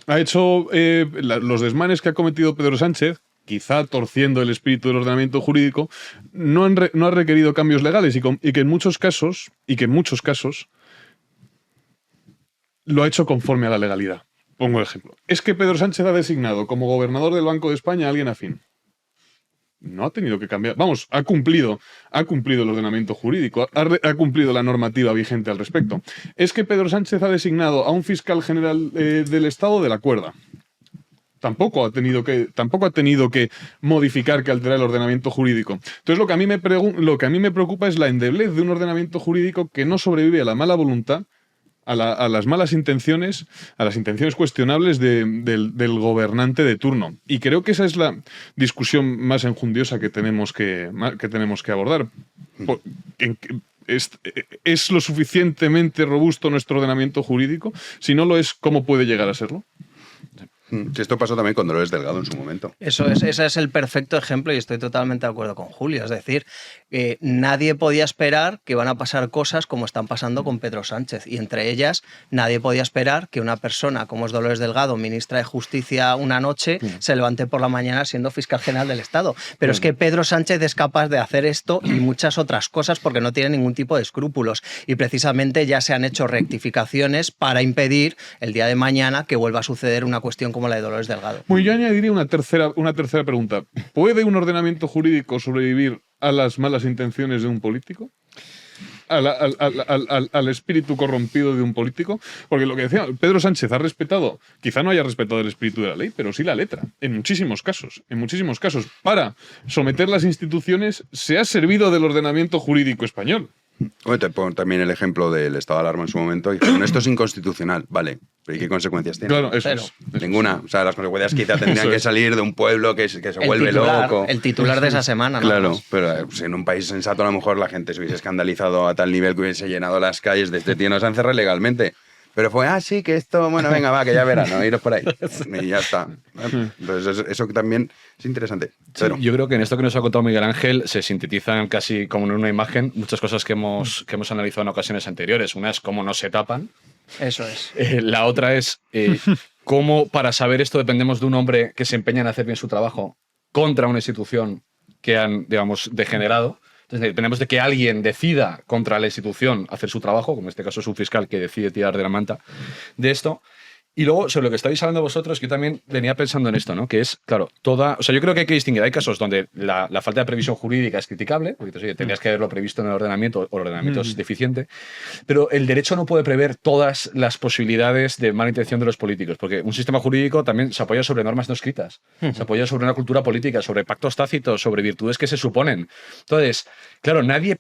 ha hecho los desmanes que ha cometido Pedro Sánchez, quizá torciendo el espíritu del ordenamiento jurídico, no ha requerido cambios legales y que en muchos casos lo ha hecho conforme a la legalidad. Pongo el ejemplo. Es que Pedro Sánchez ha designado como gobernador del Banco de España a alguien afín. No ha tenido que cambiar. Vamos, ha cumplido el ordenamiento jurídico, ha cumplido la normativa vigente al respecto. Es que Pedro Sánchez ha designado a un fiscal general del Estado de la cuerda. Tampoco ha tenido que modificar, que alterar el ordenamiento jurídico. Entonces, lo que a mí me preocupa es la endeblez de un ordenamiento jurídico que no sobrevive a la mala voluntad, a las malas intenciones, a las intenciones cuestionables del gobernante de turno. Y creo que esa es la discusión más enjundiosa que tenemos que abordar. ¿Es lo suficientemente robusto nuestro ordenamiento jurídico? Si no lo es, ¿cómo puede llegar a serlo?
Si esto pasó también con Dolores Delgado en su momento.
Ese es el perfecto ejemplo y estoy totalmente de acuerdo con Julio. Es decir, nadie podía esperar que van a pasar cosas como están pasando con Pedro Sánchez. Y entre ellas, nadie podía esperar que una persona como es Dolores Delgado, ministra de Justicia una noche, se levante por la mañana siendo fiscal general del Estado. Pero es que Pedro Sánchez es capaz de hacer esto y muchas otras cosas porque no tiene ningún tipo de escrúpulos. Y precisamente ya se han hecho rectificaciones para impedir el día de mañana que vuelva a suceder una cuestión como la de Dolores Delgado.
Bueno, yo añadiría una tercera pregunta. ¿Puede un ordenamiento jurídico sobrevivir a las malas intenciones de un político? ¿Al espíritu corrompido de un político? Porque lo que decía, Pedro Sánchez ha respetado, quizá no haya respetado el espíritu de la ley, pero sí la letra, en muchísimos casos. Para someter las instituciones se ha servido del ordenamiento jurídico español.
Bueno, te pongo también el ejemplo del estado de alarma en su momento. Y dijeron, esto es inconstitucional. Vale, ¿pero y qué consecuencias tiene?
Claro, eso es.
Ninguna. O sea, las consecuencias quizá tendrían que salir de un pueblo que se vuelve loco.
El titular de esa semana, ¿no?
Claro, pero pues, en un país sensato a lo mejor la gente se hubiese escandalizado a tal nivel que hubiese llenado las calles de este tío nos han cerrado legalmente. Pero fue, sí, que esto, bueno, venga, va, que ya verano, iros por ahí. Y ya está. Entonces, eso también es interesante.
Sí, yo creo que en esto que nos ha contado Miguel Ángel se sintetizan casi como en una imagen muchas cosas que hemos analizado en ocasiones anteriores. Una es cómo no se tapan.
Eso es.
La otra es cómo para saber esto dependemos de un hombre que se empeña en hacer bien su trabajo contra una institución que han, digamos, degenerado. Entonces, dependemos de que alguien decida contra la institución hacer su trabajo, como en este caso es un fiscal que decide tirar de la manta de esto. Y luego, sobre lo que estáis hablando vosotros, yo también venía pensando en esto, ¿no? Que es, claro, o sea, yo creo que hay que distinguir. Hay casos donde la falta de previsión jurídica es criticable, porque entonces, oye, tendrías que haberlo previsto en el ordenamiento, o el ordenamiento es deficiente, pero el derecho no puede prever todas las posibilidades de mala intención de los políticos, porque un sistema jurídico también se apoya sobre normas no escritas, se apoya sobre una cultura política, sobre pactos tácitos, sobre virtudes que se suponen. Entonces, claro, nadie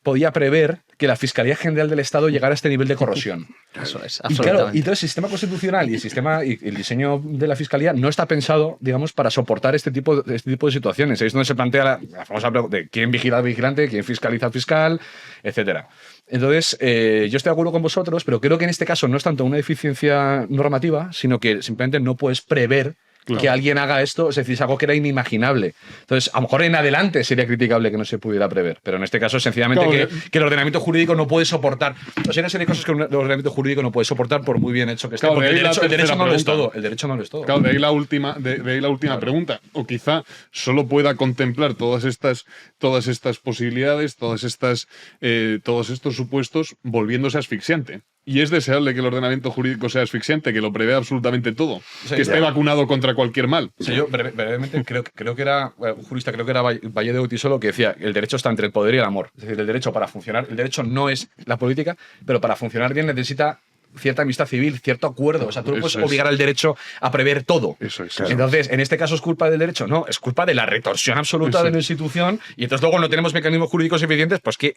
podía prever que la Fiscalía General del Estado llegara a este nivel de corrosión.
Eso es,
absolutamente. Y claro, y todo el sistema constitucional y el diseño de la Fiscalía no está pensado, digamos, para soportar este tipo de situaciones. Ahí es donde se plantea la famosa pregunta de quién vigila al vigilante, quién fiscaliza al fiscal, etcétera. Entonces, yo estoy de acuerdo con vosotros, pero creo que en este caso no es tanto una deficiencia normativa, sino que simplemente no puedes prever que alguien haga esto, es decir, es algo que era inimaginable. Entonces, a lo mejor en adelante sería criticable que no se pudiera prever, pero en este caso, sencillamente, que el ordenamiento jurídico no puede soportar. O sea, hay una serie de cosas que el ordenamiento jurídico no puede soportar por muy bien hecho que esté. Porque el derecho no lo es todo. El derecho no lo es todo.
Claro, de ahí la última pregunta. O quizá solo pueda contemplar todas estas posibilidades, todos estos supuestos, volviéndose asfixiante. Y es deseable que el ordenamiento jurídico sea asfixiante, que lo prevea absolutamente todo, que esté vacunado contra cualquier mal.
Sí, yo brevemente creo que era un jurista, creo que era Valle de Utisolo, que decía el derecho está entre el poder y el amor. Es decir, el derecho para funcionar, el derecho no es la política, pero para funcionar bien necesita cierta amistad civil, cierto acuerdo. O sea, tú no puedes obligar al derecho a prever todo.
Eso es.
Entonces, en este caso es culpa del derecho, no, es culpa de la retorsión absoluta de la institución y entonces luego no tenemos mecanismos jurídicos eficientes, pues que...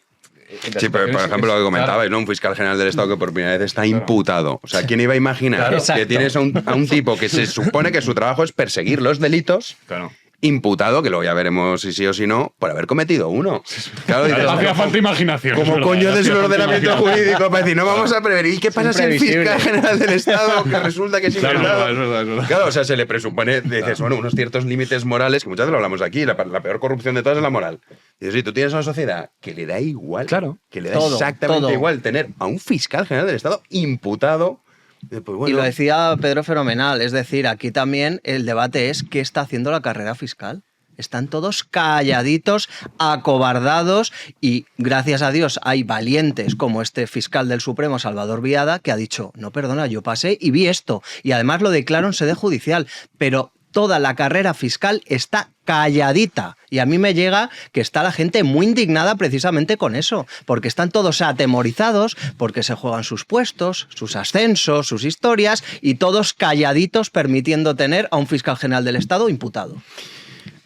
Sí, pero por ejemplo, lo que comentabais, ¿no? Un fiscal general del Estado que por primera vez está imputado. O sea, ¿quién iba a imaginar que tienes a un tipo que se supone que su trabajo es perseguir los delitos?
Claro.
Imputado, que luego ya veremos si sí o si no, por haber cometido uno. Claro, dices,
hacía falta imaginación.
¿Cómo coño es el ordenamiento jurídico para decir, no vamos a prever? ¿Y qué pasa si el fiscal general del Estado que resulta que es inventado?
Es verdad.
Claro, o sea, se le presupone, dices, bueno, unos ciertos límites morales, que muchas veces lo hablamos aquí, la peor corrupción de todas es la moral. Y dices, sí, tú tienes una sociedad que le da igual, que le da exactamente igual tener a un fiscal general del Estado imputado. Pues bueno.
Y lo decía Pedro fenomenal, es decir, aquí también el debate es qué está haciendo la carrera fiscal. Están todos calladitos, acobardados y gracias a Dios hay valientes como este fiscal del Supremo, Salvador Biada, que ha dicho, no, perdona, yo pasé y vi esto y además lo declaro en sede judicial, pero toda la carrera fiscal está calladita. Y a mí me llega que está la gente muy indignada precisamente con eso, porque están todos atemorizados, porque se juegan sus puestos, sus ascensos, sus historias, y todos calladitos permitiendo tener a un fiscal general del Estado imputado.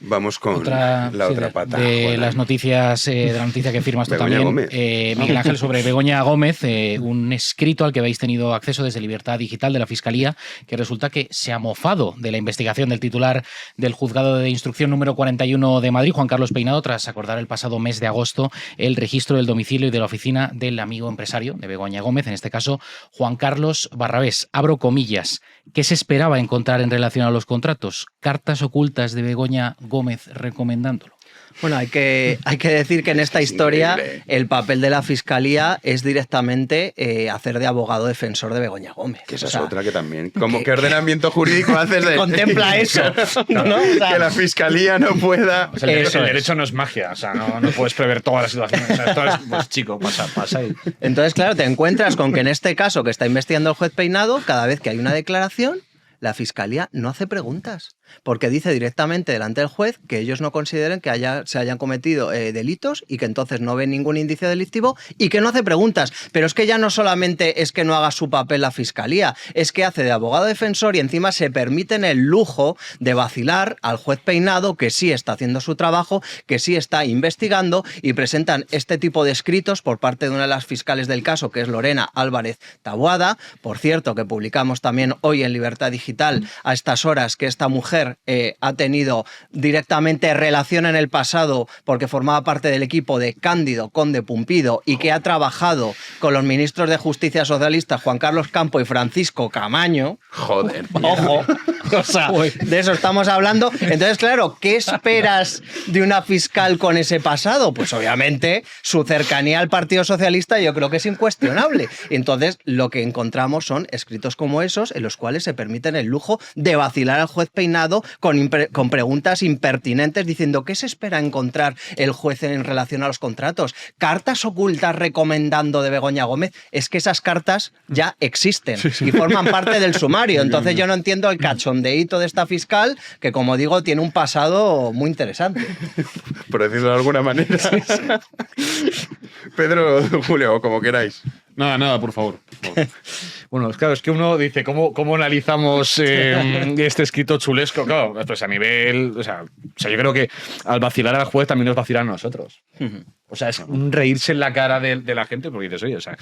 Vamos con
la otra
pata.
De las noticias, de la noticia que firmas tú
Begoña
también,
Gómez.
Miguel Ángel, sobre Begoña Gómez, un escrito al que habéis tenido acceso desde Libertad Digital de la Fiscalía, que resulta que se ha mofado de la investigación del titular del Juzgado de Instrucción número 41 de Madrid, Juan Carlos Peinado, tras acordar el pasado mes de agosto el registro del domicilio y de la oficina del amigo empresario de Begoña Gómez, en este caso Juan Carlos Barrabés. Abro comillas. ¿Qué se esperaba encontrar en relación a los contratos? ¿Cartas ocultas de Begoña Gómez recomendándolo?
Bueno, hay que decir que en esta historia
increíble.
el papel de la Fiscalía es directamente hacer de abogado defensor de Begoña Gómez.
Que esa
O sea,
es otra que también. ¿Qué ordenamiento jurídico haces de
contempla eso? ¿No? O sea,
que la Fiscalía no pueda...
O sea, el
Eso es.
derecho no es magia, o sea, no puedes prever todas las situaciones. O sea, esto es, pues chico, pasa y...
Entonces, claro, te encuentras con que en este caso que está investigando el juez Peinado, cada vez que hay una declaración, la Fiscalía no hace preguntas, porque dice directamente delante del juez que ellos no consideren que se hayan cometido delitos y que entonces no ven ningún indicio delictivo y que no hace preguntas. Pero es que ya no solamente es que no haga su papel la Fiscalía, es que hace de abogado defensor y encima se permiten el lujo de vacilar al juez Peinado, que sí está haciendo su trabajo, que sí está investigando, y presentan este tipo de escritos por parte de una de las fiscales del caso, que es Lorena Álvarez Taboada. Por cierto, que publicamos también hoy en Libertad Digital a estas horas que esta mujer ha tenido directamente relación en el pasado porque formaba parte del equipo de Cándido Conde Pumpido y que ha trabajado con los ministros de Justicia socialistas Juan Carlos Campo y Francisco Camaño.
Joder.
Ojo, o sea, de eso estamos hablando. Entonces, claro, ¿qué esperas de una fiscal con ese pasado? Pues obviamente su cercanía al Partido Socialista yo creo que es incuestionable. Entonces, lo que encontramos son escritos como esos en los cuales se permiten el lujo de vacilar al juez Peinado con preguntas impertinentes diciendo ¿qué se espera encontrar el juez en relación a los contratos? Cartas ocultas recomendando de Begoña Gómez. Es que esas cartas ya existen y forman parte del sumario. Entonces yo no entiendo el cachondeíto de esta fiscal que, como digo, tiene un pasado muy interesante.
Por decirlo de alguna manera. Pedro, Julio, como queráis.
Nada, por favor.
Bueno, claro, es que uno dice, ¿cómo analizamos este escrito chulesco? Claro, pues a nivel... O sea, yo creo que al vacilar al juez también nos vacilan a nosotros. O sea, es un reírse en la cara de la gente porque dices, oye, o sea,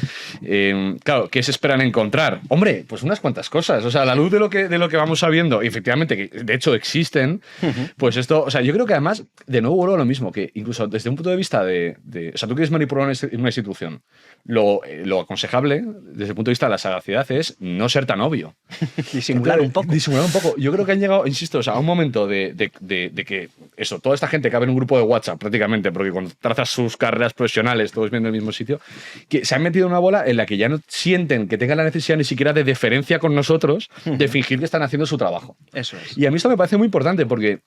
claro, ¿qué se esperan encontrar? Hombre, pues unas cuantas cosas. O sea, a la luz de lo que vamos sabiendo, y efectivamente, que de hecho existen, pues esto, o sea, yo creo que además, de nuevo vuelvo a lo mismo, que incluso desde un punto de vista o sea, tú quieres manipular una institución, lo aconsejable, desde el punto de vista de la sagacidad, es no ser tan obvio.
Disimular un poco.
Disimular un poco. Yo creo que han llegado, insisto, o sea, a un momento de que eso, toda esta gente cabe en un grupo de WhatsApp prácticamente, porque cuando trazas sus carreras profesionales, todos viendo el mismo sitio, que se han metido en una bola en la que ya no sienten que tengan la necesidad ni siquiera de deferencia con nosotros, de fingir que están haciendo su trabajo.
Eso es.
Y a mí esto me parece muy importante porque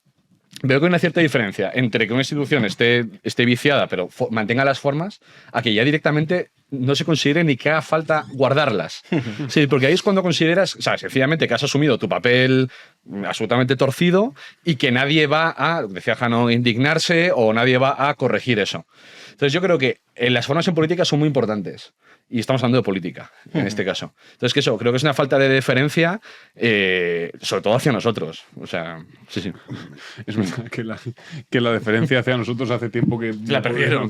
veo que hay una cierta diferencia entre que una institución esté viciada, pero mantenga las formas, a que ya directamente no se considere ni que haga falta guardarlas. Sí, porque ahí es cuando consideras, o sea, sencillamente que has asumido tu papel absolutamente torcido y que nadie va a, decía Jano, indignarse o nadie va a corregir eso. Entonces yo creo que las formas en política son muy importantes. Y estamos hablando de política, en este caso. Entonces, que eso, creo que es una falta de deferencia, sobre todo hacia nosotros. O sea, sí.
Es verdad que la deferencia hacia nosotros hace tiempo que
la perdieron.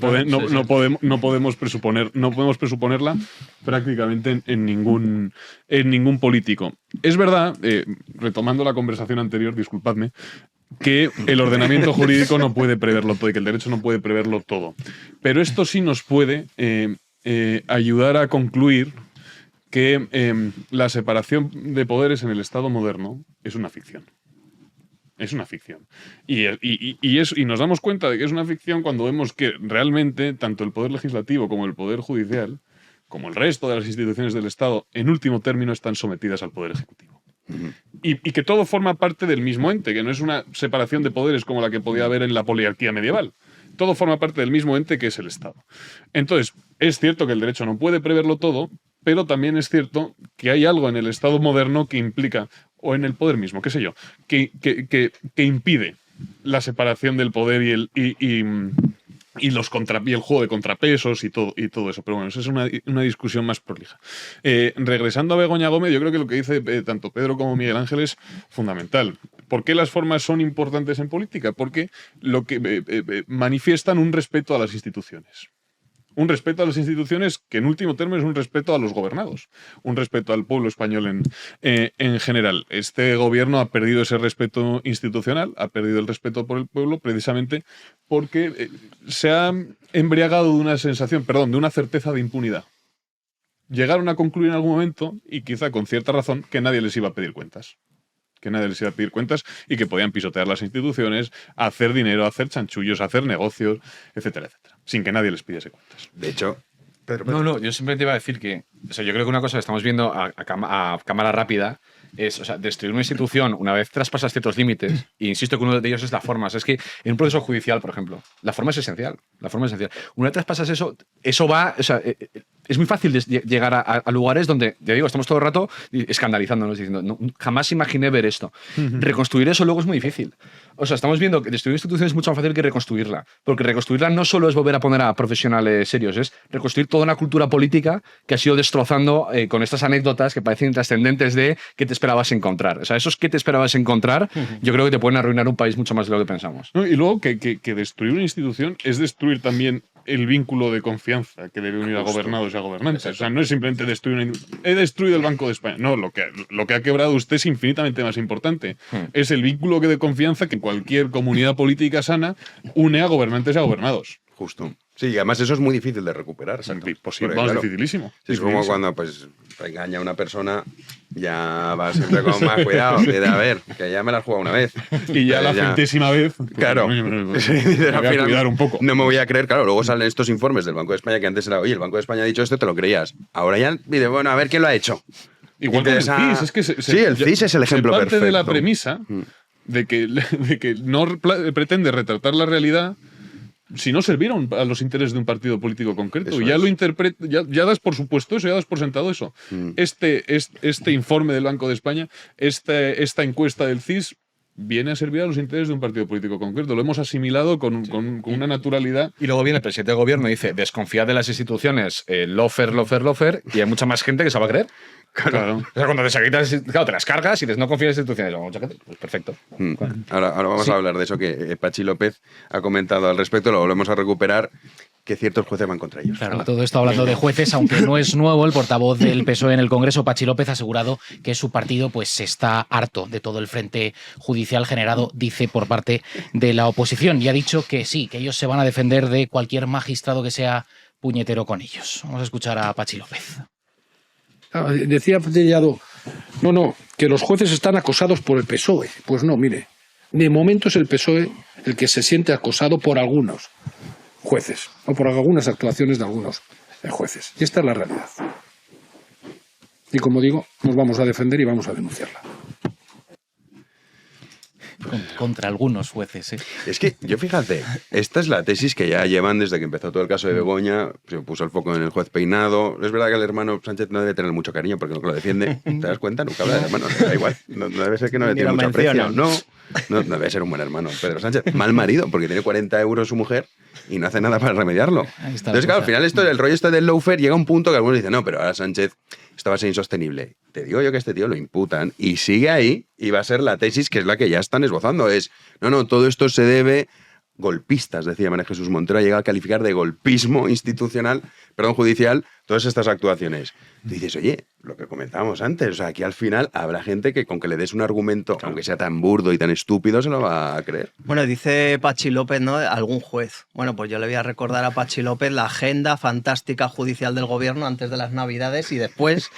No podemos presuponerla prácticamente en ningún político. Es verdad, retomando la conversación anterior, disculpadme, que el ordenamiento jurídico no puede preverlo todo y que el derecho no puede preverlo todo. Pero esto sí nos puede ayudar a concluir que la separación de poderes en el Estado moderno es una ficción. Es una ficción. Y nos damos cuenta de que es una ficción cuando vemos que realmente tanto el Poder Legislativo como el Poder Judicial, como el resto de las instituciones del Estado, en último término están sometidas al Poder Ejecutivo. Y que todo forma parte del mismo ente, que no es una separación de poderes como la que podía haber en la poliarquía medieval. Todo forma parte del mismo ente que es el Estado. Entonces, es cierto que el derecho no puede preverlo todo, pero también es cierto que hay algo en el Estado moderno que implica, o en el poder mismo, qué sé yo, que impide la separación del poder y el juego de contrapesos y todo eso. Pero bueno, eso es una discusión más prolija. Regresando a Begoña Gómez, yo creo que lo que dice tanto Pedro como Miguel Ángel es fundamental. ¿Por qué las formas son importantes en política? Porque lo que manifiestan un respeto a las instituciones. Un respeto a las instituciones que en último término es un respeto a los gobernados, un respeto al pueblo español en general. Este gobierno ha perdido ese respeto institucional, ha perdido el respeto por el pueblo precisamente porque se ha embriagado de una sensación, de una certeza de impunidad. Llegaron a concluir en algún momento, y quizá con cierta razón, que nadie les iba a pedir cuentas. Y que podían pisotear las instituciones, hacer dinero, hacer chanchullos, hacer negocios, etcétera, etcétera, sin que nadie les pidiese cuentas.
De hecho, Pedro.
No, yo simplemente iba a decir que, yo creo que una cosa que estamos viendo a cámara rápida es, destruir una institución una vez traspasas ciertos límites, e insisto que uno de ellos es la forma. Es que en un proceso judicial, por ejemplo, la forma es esencial. Una vez traspasas eso va, es muy fácil llegar a lugares donde, ya digo, estamos todo el rato escandalizándonos, diciendo, no, jamás imaginé ver esto. Reconstruir eso luego es muy difícil. Estamos viendo que destruir una institución es mucho más fácil que reconstruirla, porque reconstruirla no solo es volver a poner a profesionales serios, es reconstruir toda una cultura política que ha sido destrozando con estas anécdotas que parecen trascendentes de qué te esperabas encontrar. Esos que te esperabas encontrar, yo creo que te pueden arruinar un país mucho más de lo que pensamos.
No, y luego que destruir una institución es destruir también el vínculo de confianza que debe unir a gobernados y a gobernantes. No es simplemente destruir he destruido el Banco de España. No, lo que ha quebrado usted es infinitamente más importante. Es el vínculo de confianza que en cualquier comunidad política sana une a gobernantes y a gobernados.
Justo. Sí, y además eso es muy difícil de recuperar.
Dificilísimo.
Es como cuando engaña a una persona, ya va siempre con más cuidado. A ver, que ya me la has jugado una vez.
Y ya la centésima vez.
Claro.
Me voy a cuidar un poco.
No me voy a creer, claro. Luego salen estos informes del Banco de España que antes era, oye, el Banco de España ha dicho esto, te lo creías. Ahora ya dice, bueno, a ver quién lo ha hecho.
Igual que el CIS. Es que
el CIS es el ejemplo perfecto.
Parte de la premisa de que no pretende retratar la realidad si no servieron a los intereses de un partido político concreto. Eso y ya lo interpreta, ya das por supuesto eso, ya das por sentado eso. Este informe del Banco de España, esta encuesta del CIS, viene a servir a los intereses de un partido político concreto. Lo hemos asimilado con una naturalidad.
Y luego viene el presidente del gobierno y dice, desconfiad de las instituciones, lofer, y hay mucha más gente que se va a creer.
Claro.
Cuando te las cargas y dices, no confías en las instituciones, mucha gente, pues perfecto.
Ahora vamos a hablar de eso que Pachi López ha comentado al respecto, lo volvemos a recuperar, que ciertos jueces van contra ellos.
Claro, todo esto hablando de jueces, aunque no es nuevo, el portavoz del PSOE en el Congreso, Pachi López, ha asegurado que su partido está harto de todo el frente judicial generado, dice, por parte de la oposición. Y ha dicho que sí, que ellos se van a defender de cualquier magistrado que sea puñetero con ellos. Vamos a escuchar a Pachi López.
Decía Tellado, que los jueces están acosados por el PSOE. Pues no, mire, de momento es el PSOE el que se siente acosado por algunos jueces, o por algunas actuaciones de algunos jueces. Y esta es la realidad. Y como digo, nos vamos a defender y vamos a denunciarla.
Contra algunos jueces, ¿eh?
Es que, fíjate, esta es la tesis que ya llevan desde que empezó todo el caso de Begoña, se puso el foco en el juez Peinado. Es verdad que el hermano Sánchez no debe tener mucho cariño porque no lo defiende. ¿Te das cuenta? Nunca habla del hermano, da igual. No debe ser que no le tiene mucho aprecio. No debe ser un buen hermano. Pedro Sánchez, mal marido, porque tiene 40 euros su mujer y no hace nada para remediarlo. Entonces, claro, al final el rollo del lawfare llega a un punto que algunos dicen, no, pero ahora Sánchez esto va a ser insostenible. Te digo yo que a este tío lo imputan y sigue ahí y va a ser la tesis que es la que ya están esbozando. Es, todo esto se debe golpistas, decía María Jesús Montero, ha llegado a calificar de golpismo judicial, todas estas actuaciones. Tú dices, oye, lo que comentábamos antes, aquí al final habrá gente que con que le des un argumento, aunque sea tan burdo y tan estúpido, se lo va a creer.
Bueno, dice Pachi López, ¿no? Algún juez. Bueno, pues yo le voy a recordar a Pachi López la agenda fantástica judicial del gobierno antes de las Navidades y después,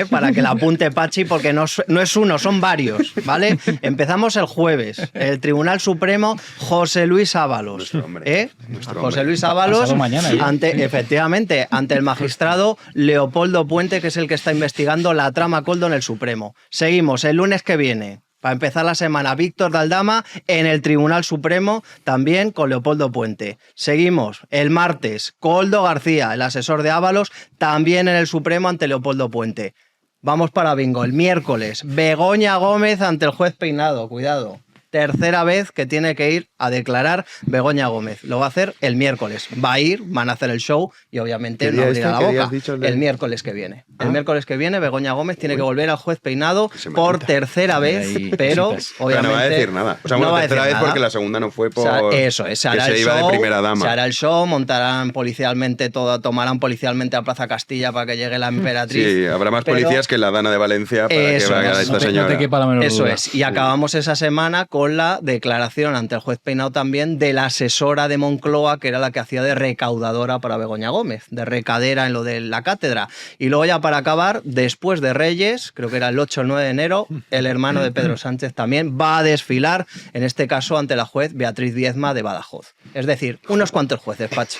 para que la apunte Pachi, porque no es uno, son varios, ¿vale? Empezamos el jueves. El Tribunal Supremo, José Luis Ábalos.
Nuestro hombre.
José Luis Ábalos,
mañana,
efectivamente, ante el magistrado Leopoldo Puente, que es el que está investigando la trama Koldo en el Supremo. Seguimos el lunes que viene, para empezar la semana, Víctor de Aldama en el Tribunal Supremo, también con Leopoldo Puente. Seguimos el martes, Koldo García, el asesor de Ábalos, también en el Supremo ante Leopoldo Puente. Vamos para bingo. El miércoles, Begoña Gómez ante el juez Peinado. Cuidado. Tercera vez que tiene que ir a declarar Begoña Gómez. Lo va a hacer el miércoles. Va a ir, van a hacer el show y obviamente no abrirá la boca. El miércoles que viene. El miércoles que viene Begoña Gómez tiene que volver al juez Peinado por tercera vez, pero obviamente
no va a decir nada. O sea,
no va a
tercera
decir
vez
nada.
porque la segunda no fue por
eso es, se hará
que se
el
iba
show,
de primera dama.
se hará el show, montarán policialmente todo, tomarán policialmente a Plaza Castilla para que llegue la emperatriz.
Sí, habrá más policías que la Dana de Valencia para que vaya esta señora.
Eso es. Y acabamos esa semana con la declaración ante el juez Peinado también de la asesora de Moncloa, que era la que hacía de recaudadora para Begoña Gómez, de recadera en lo de la cátedra. Y luego ya para acabar, después de Reyes, creo que era el 8 o el 9 de enero, el hermano de Pedro Sánchez también va a desfilar, en este caso ante la juez Beatriz Viezma de Badajoz. Es decir, unos cuantos jueces, Pachi.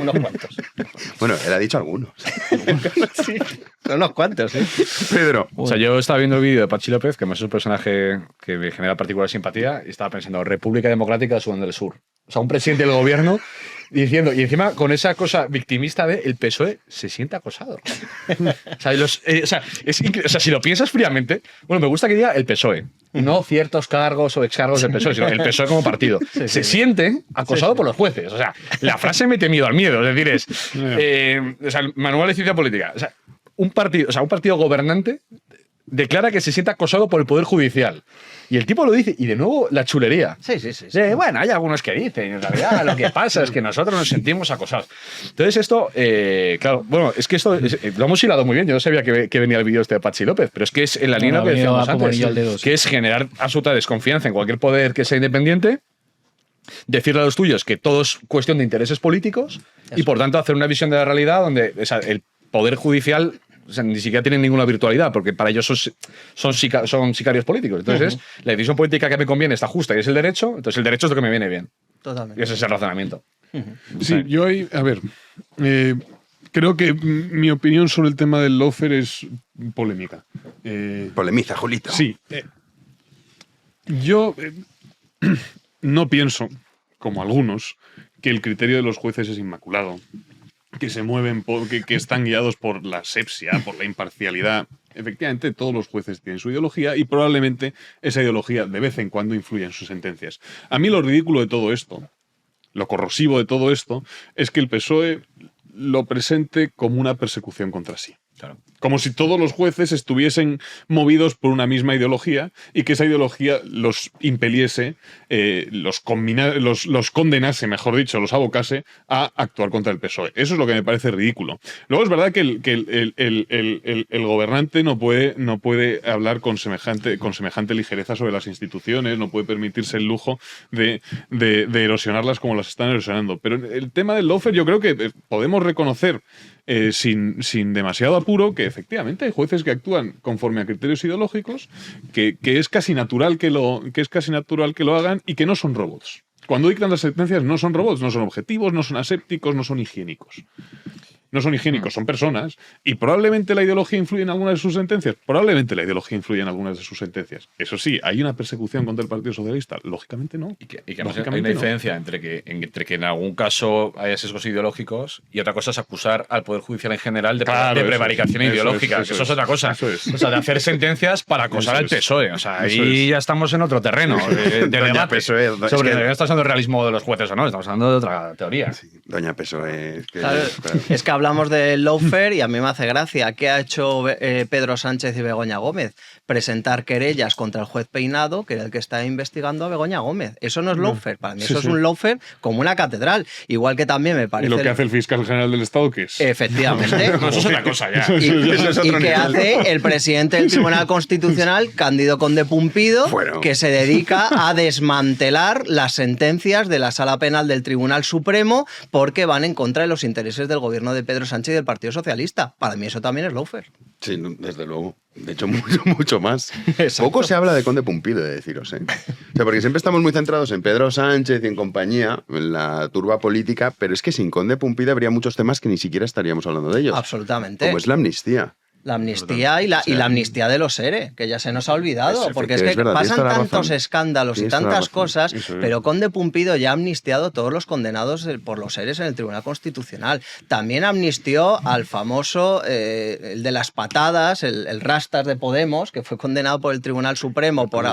Unos cuantos.
Bueno, él ha dicho algunos.
Sí, son unos cuantos, ¿eh?
Pedro.
O sea, yo estaba viendo el vídeo de Pachi López, que además es un personaje que me genera particular simpatía, y estaba pensando, República Democrática de Sudán del Sur. O sea, un presidente del gobierno diciendo, y encima con esa cosa victimista de el PSOE se siente acosado. O sea, si lo piensas fríamente, bueno, me gusta que diga el PSOE, no ciertos cargos o excargos del PSOE, sino el PSOE como partido. Se siente acosado por los jueces. O sea, la frase mete miedo al miedo. Es decir, o sea, el manual de ciencia política. O sea, un partido gobernante declara que se siente acosado por el Poder Judicial. Y el tipo lo dice, y de nuevo la chulería.
Sí.
Bueno, hay algunos que dicen, en realidad lo que pasa es que nosotros nos sentimos acosados. Entonces esto, claro, bueno, es que esto lo hemos hilado muy bien. Yo no sabía que venía el vídeo de Pachi López, pero es que es en la línea que decíamos antes, que es generar absoluta desconfianza en cualquier poder que sea independiente, decirle a los tuyos que todo es cuestión de intereses políticos y por tanto hacer una visión de la realidad donde el Poder Judicial... O sea, ni siquiera tienen ninguna virtualidad, porque para ellos son sicarios políticos. Entonces, la decisión política que me conviene está justa y es el derecho, entonces el derecho es lo que me viene bien.
Totalmente.
Y ese es el razonamiento.
Sí, yo ahí, a ver, creo que mi opinión sobre el tema del lawfare es polémica.
Polemiza, Julito.
Sí. Yo no pienso, como algunos, que el criterio de los jueces es inmaculado, que se mueven, que están guiados por la asepsia, por la imparcialidad. Efectivamente, todos los jueces tienen su ideología y probablemente esa ideología de vez en cuando influye en sus sentencias. A mí lo ridículo de todo esto, lo corrosivo de todo esto, es que el PSOE lo presente como una persecución contra sí.
Claro.
Como si todos los jueces estuviesen movidos por una misma ideología y que esa ideología los impeliese, los condenase, mejor dicho, los abocase a actuar contra el PSOE. Eso es lo que me parece ridículo. Luego es verdad que el gobernante no puede hablar con semejante ligereza sobre las instituciones, no puede permitirse el lujo de erosionarlas como las están erosionando. Pero el tema del lawfare yo creo que podemos reconocer sin demasiado apuro que efectivamente hay jueces que actúan conforme a criterios ideológicos, que es casi natural que lo hagan y que no son robots. Cuando dictan las sentencias no son robots, no son objetivos, no son asépticos, no son higiénicos. No son higiénicos, son personas. Y probablemente la ideología influye en algunas de sus sentencias. Probablemente la ideología influye en algunas de sus sentencias. Eso sí, ¿hay una persecución contra el Partido Socialista? Lógicamente no.
Y que además hay una diferencia entre que en algún caso haya sesgos ideológicos y otra cosa es acusar al Poder Judicial en general de prevaricación ideológica. Eso es otra cosa.
Eso es.
O sea, de hacer sentencias para acosar al PSOE. O sea, ahí ya estamos en otro terreno de debate sobre está siendo el realismo de los jueces o no. Estamos hablando de otra teoría.
Sí, doña PSOE.
Es que hablamos del lawfare y a mí me hace gracia. ¿Qué ha hecho Pedro Sánchez y Begoña Gómez? Presentar querellas contra el juez Peinado, que era el que está investigando a Begoña Gómez. Eso no es lawfare. Para mí eso es un lawfare como una catedral. Igual que también me parece...
¿Y lo que hace el fiscal general del Estado qué es?
Efectivamente.
No, eso es otra cosa ya.
¿Y qué hace el presidente del Tribunal Constitucional, Cándido Conde Pumpido, que se dedica a desmantelar las sentencias de la Sala Penal del Tribunal Supremo porque van en contra de los intereses del gobierno de Pedro Sánchez y del Partido Socialista? Para mí eso también es lawfare.
Sí, desde luego. De hecho, mucho más. Poco se habla de Conde Pumpido, de deciros, ¿eh? O sea, porque siempre estamos muy centrados en Pedro Sánchez y en compañía, en la turba política, pero es que sin Conde Pumpido habría muchos temas que ni siquiera estaríamos hablando de ellos.
Absolutamente.
Como es la amnistía.
La amnistía y la amnistía de los ERE, que ya se nos ha olvidado, porque es que
verdad,
pasan
tienes toda la
tantos
razón.
escándalos y
Tienes toda la
tantas
razón.
cosas,
Eso es.
pero Conde Pumpido ya ha amnistiado a todos los condenados por los EREs en el Tribunal Constitucional. También amnistió al famoso, el de las patadas, el Rastas de Podemos, que fue condenado por el Tribunal Supremo por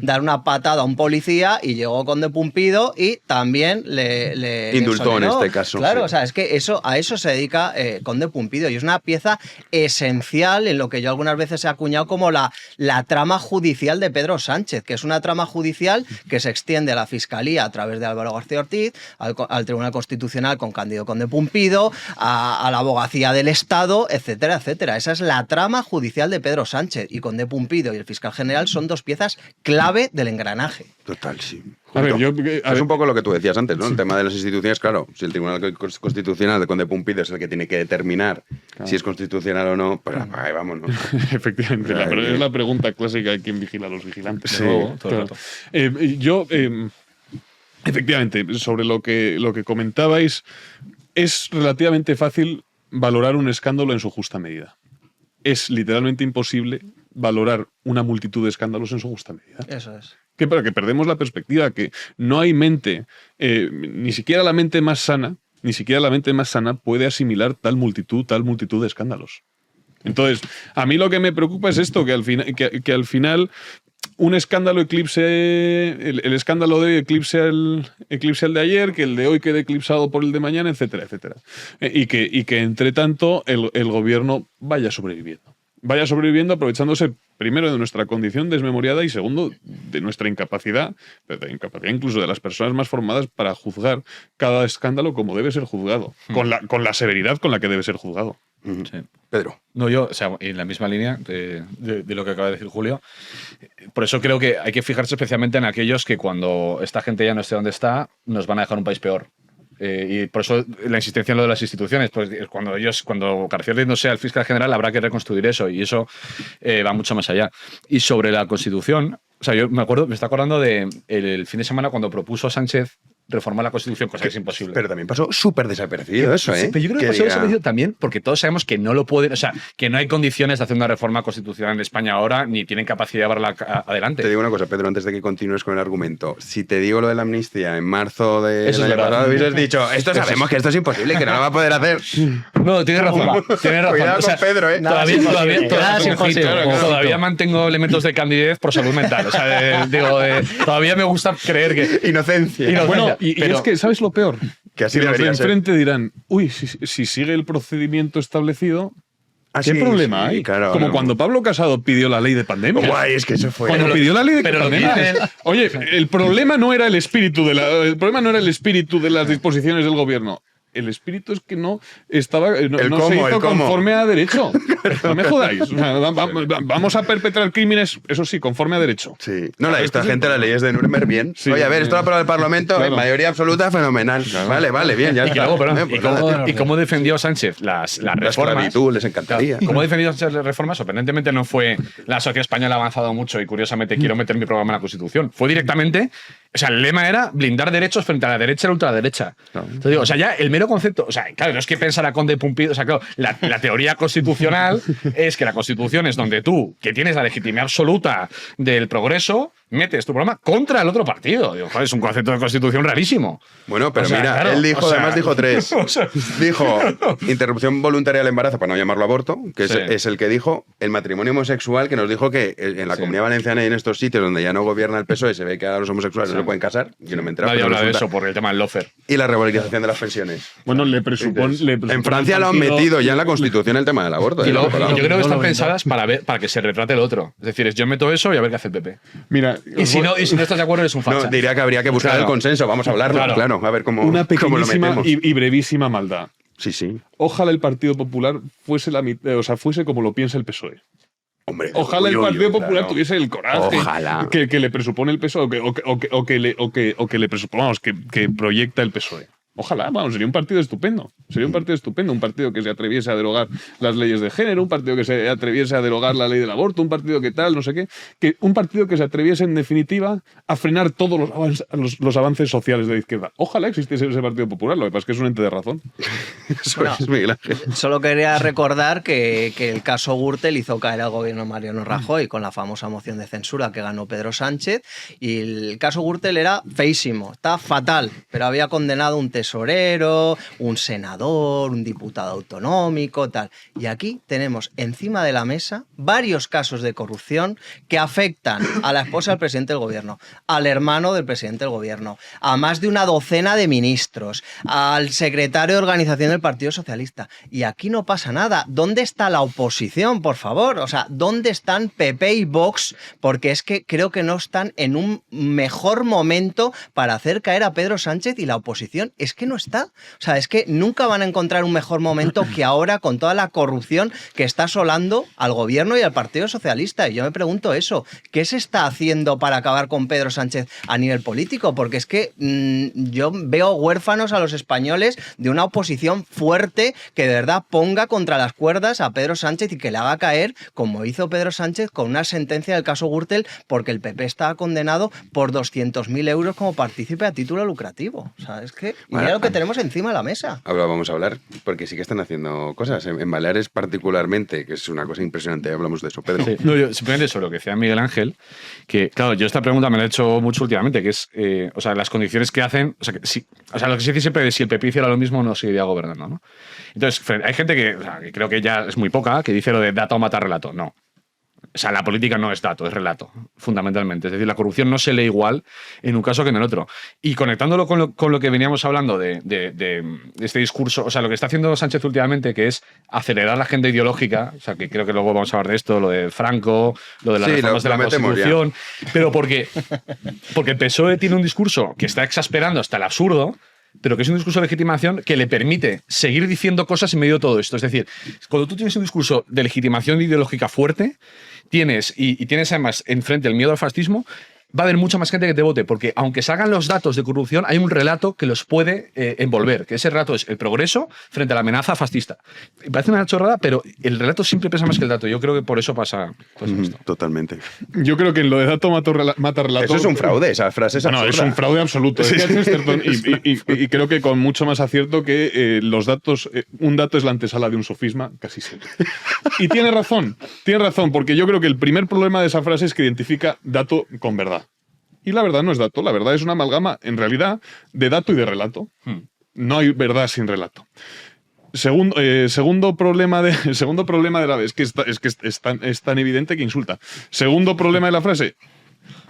dar una patada a un policía, y llegó Conde Pumpido y también le
indultó en
exoneró.
este caso.
Claro,
Sí.
o sea, es que a eso se dedica Conde Pumpido, y es una pieza esencial en lo que yo algunas veces he acuñado como la trama judicial de Pedro Sánchez, que es una trama judicial que se extiende a la Fiscalía a través de Álvaro García Ortiz, al Tribunal Constitucional con Cándido Conde Pumpido, a la Abogacía del Estado, etcétera, etcétera. Esa es la trama judicial de Pedro Sánchez, y Conde Pumpido y el fiscal general son dos piezas clave del engranaje.
Total, sí.
A ver,
Es un poco lo que tú decías antes, ¿no? El tema de las instituciones, claro, si el Tribunal Constitucional de Conde Pumpido es el que tiene que determinar si es constitucional o no, pues ahí vamos, ¿no?
Efectivamente, es la pregunta clásica de quién vigila a los vigilantes.
Sí,
todo el rato.
Efectivamente, sobre lo que comentabais, es relativamente fácil valorar un escándalo en su justa medida. Es literalmente imposible valorar una multitud de escándalos en su justa medida.
Eso es.
Que perdemos la perspectiva, que no hay mente, ni siquiera la mente más sana puede asimilar tal multitud de escándalos. Entonces, a mí lo que me preocupa es esto, que al final un escándalo eclipse, el escándalo de hoy eclipse el de ayer, que el de hoy quede eclipsado por el de mañana, etcétera, etcétera. Y que entre tanto el gobierno vaya sobreviviendo aprovechándose primero de nuestra condición desmemoriada y segundo de nuestra incapacidad, incluso de las personas más formadas para juzgar cada escándalo como debe ser juzgado, con la severidad con la que debe ser juzgado.
Sí.
Pedro.
No, yo, o sea, en la misma línea de lo que acaba de decir Julio. Por eso creo que hay que fijarse especialmente en aquellos que cuando esta gente ya no esté donde está, nos van a dejar un país peor. Y por eso la insistencia en lo de las instituciones. Pues cuando García Ortiz no sea el fiscal general, habrá que reconstruir eso, y eso va mucho más allá. Y sobre la Constitución, o sea, yo me está acordando de el fin de semana cuando propuso Sánchez reformar la Constitución, cosa que es imposible.
Pero también pasó súper desapercibido eso, ¿eh?
Sí, pero yo creo que pasó desapercibido también porque todos sabemos que no lo pueden, o sea, que no hay condiciones de hacer una reforma constitucional en España ahora, ni tienen capacidad de llevarla adelante.
Te digo una cosa, Pedro, antes de que continúes con el argumento. Si te digo lo de la amnistía en marzo del
Eso es
año
verdad.
pasado, hubieses dicho, esto sabemos que esto es imposible, que no lo va a poder hacer.
No, tienes razón.
Cuidado
O sea,
con Pedro, ¿eh?
Todavía mantengo elementos de candidez por salud mental. O sea, todavía me gusta creer que...
Inocencia.
Bueno, y es que, ¿sabes lo peor?
Que así
los de
debería ser.
enfrente dirán, uy, si sigue el procedimiento establecido,
Ah,
¿qué
sí,
problema
sí,
hay?
claro,
Como
no.
cuando Pablo Casado pidió la ley de pandemia.
Guay, es que eso fue.
Cuando pidió la ley de
pero lo
pandemia.
dicen.
Oye, el problema no era el espíritu de las disposiciones del gobierno. El espíritu es que no estaba, no se hizo conforme a derecho. No me jodáis. O sea, vamos a perpetrar crímenes, eso sí, conforme a derecho.
Sí. No, esta gente, las leyes de Nuremberg, bien.
Sí,
Oye, a ver, esto lo aprobado el Parlamento,
claro.
en mayoría absoluta, fenomenal. Vale, bien, ya
Y,
está.
luego, perdón,
Pues nada.
¿y cómo defendió Sánchez las
La
reformas?
esclavitud les encantaría.
¿Cómo defendió Sánchez las reformas? Sorprendentemente no fue la sociedad española ha avanzado mucho y curiosamente quiero meter mi programa en la Constitución. Fue directamente, o sea, el lema era blindar derechos frente a la derecha y la ultraderecha. Entonces digo, o sea, ya el mero concepto, o sea, claro, no es que pensar a Conde Pumpido, o sea, claro, la teoría constitucional es que la Constitución es donde tú, que tienes la legitimidad absoluta del progreso, metes tu programa contra el otro partido. Digo, joder, es un concepto de Constitución rarísimo.
Bueno, pero
O sea,
mira,
claro,
él dijo,
o sea,
además dijo tres.
o sea,
Dijo interrupción voluntaria del embarazo, para no llamarlo aborto, que
Sí.
es el que dijo el matrimonio homosexual, que nos dijo que en la
Sí.
Comunidad Valenciana y en estos sitios donde ya no gobierna el PSOE, se ve que ahora los homosexuales no se pueden casar. Yo no me he enterado.
nadie
pero
habla de
resulta-
eso por el tema del lofer.
Y la revalorización de las pensiones.
Bueno, le presupone.
En Francia lo han metido ya en la Constitución el tema del aborto.
Y
¿eh?
luego,
Recordad.
yo creo que
No
están
lo vendo.
pensadas para que se retrate el otro. Es decir, yo meto eso y a ver qué hace el PP.
Mira,
Y si no estás de acuerdo, eres un facha.
No, diría que habría que buscar
Claro.
el consenso. Vamos a hablarlo,
Claro.
claro. A ver cómo,
una
cómo lo
pequeñísima
metemos.
y brevísima maldad.
Sí.
Ojalá el Partido Popular fuese fuese como lo piensa el PSOE.
Hombre,
Ojalá el
uy,
Partido
claro.
Popular tuviese el coraje
Ojalá.
que le presupone el PSOE o que le presupongamos que proyecta el PSOE. Ojalá, vamos, sería un partido estupendo. Sería un partido estupendo. Un partido que se atreviese a derogar las leyes de género, un partido que se atreviese a derogar la ley del aborto, un partido que tal, no sé qué. Un partido que se atreviese, en definitiva, a frenar todos los avances sociales de la izquierda. Ojalá existiese ese Partido Popular. Lo que pasa es que es un ente de razón.
Eso es Miguel Ángel.
Solo quería recordar que el caso Gürtel hizo caer al gobierno de Mariano Rajoy con la famosa moción de censura que ganó Pedro Sánchez. Y el caso Gürtel era feísimo, estaba fatal, pero había condenado un tesorero, un senador, un diputado autonómico, tal. Y aquí tenemos encima de la mesa varios casos de corrupción que afectan a la esposa del presidente del gobierno, al hermano del presidente del gobierno, a más de una docena de ministros, al secretario de organización del Partido Socialista. Y aquí no pasa nada. ¿Dónde está la oposición, por favor? O sea, ¿dónde están PP y Vox? Porque es que creo que no están en un mejor momento para hacer caer a Pedro Sánchez, y la oposición es que no está. O sea, es que nunca van a encontrar un mejor momento que ahora, con toda la corrupción que está asolando al gobierno y al Partido Socialista. Y yo me pregunto eso, ¿qué se está haciendo para acabar con Pedro Sánchez a nivel político? Porque es que yo veo huérfanos a los españoles de una oposición fuerte que de verdad ponga contra las cuerdas a Pedro Sánchez y que le haga caer, como hizo Pedro Sánchez con una sentencia del caso Gürtel, porque el PP está condenado por 200.000 euros como partícipe a título lucrativo. O sea, es que mira lo que tenemos encima de la mesa.
Ahora vamos a hablar, porque sí que están haciendo cosas. En Baleares particularmente, que es una cosa impresionante, hablamos de eso, Pedro.
Sí. No, yo simplemente sobre lo que decía Miguel Ángel, que claro, yo esta pregunta me la he hecho mucho últimamente, que es, o sea, las condiciones que hacen, o sea, lo que se dice siempre de si el PP hiciera lo mismo no seguiría gobernando, ¿no? Entonces, hay gente que, o sea, que creo que ya es muy poca, que dice lo de dato mata relato. No. O sea, la política no es dato, es relato, fundamentalmente. Es decir, la corrupción no se lee igual en un caso que en el otro. Y conectándolo con lo que veníamos hablando de este discurso, o sea, lo que está haciendo Sánchez últimamente, que es acelerar la agenda ideológica, o sea, que creo que luego vamos a hablar de esto, lo de Franco, lo de las reformas de la Constitución, pero porque el PSOE tiene un discurso que está exasperando hasta el absurdo, pero que es un discurso de legitimación que le permite seguir diciendo cosas en medio de todo esto. Es decir, cuando tú tienes un discurso de legitimación ideológica fuerte, tienes además enfrente el miedo al fascismo, va a haber mucha más gente que te vote, porque aunque salgan los datos de corrupción, hay un relato que los puede envolver, que ese relato es el progreso frente a la amenaza fascista. Parece una chorrada, pero el relato siempre pesa más que el dato. Yo creo que por eso pasa esto.
Totalmente.
Yo creo que en lo de dato mata relato...
Eso es un fraude, esa frase es absurda.
No, es un fraude absoluto. Sí. Y creo que con mucho más acierto que los datos... un dato es la antesala de un sofisma, casi siempre. Y tiene razón, porque yo creo que el primer problema de esa frase es que identifica dato con verdad. Y la verdad no es dato, la verdad es una amalgama, en realidad, de dato y de relato. No hay verdad sin relato. Segundo problema de la vez, es tan evidente que insulta. Segundo problema de la frase,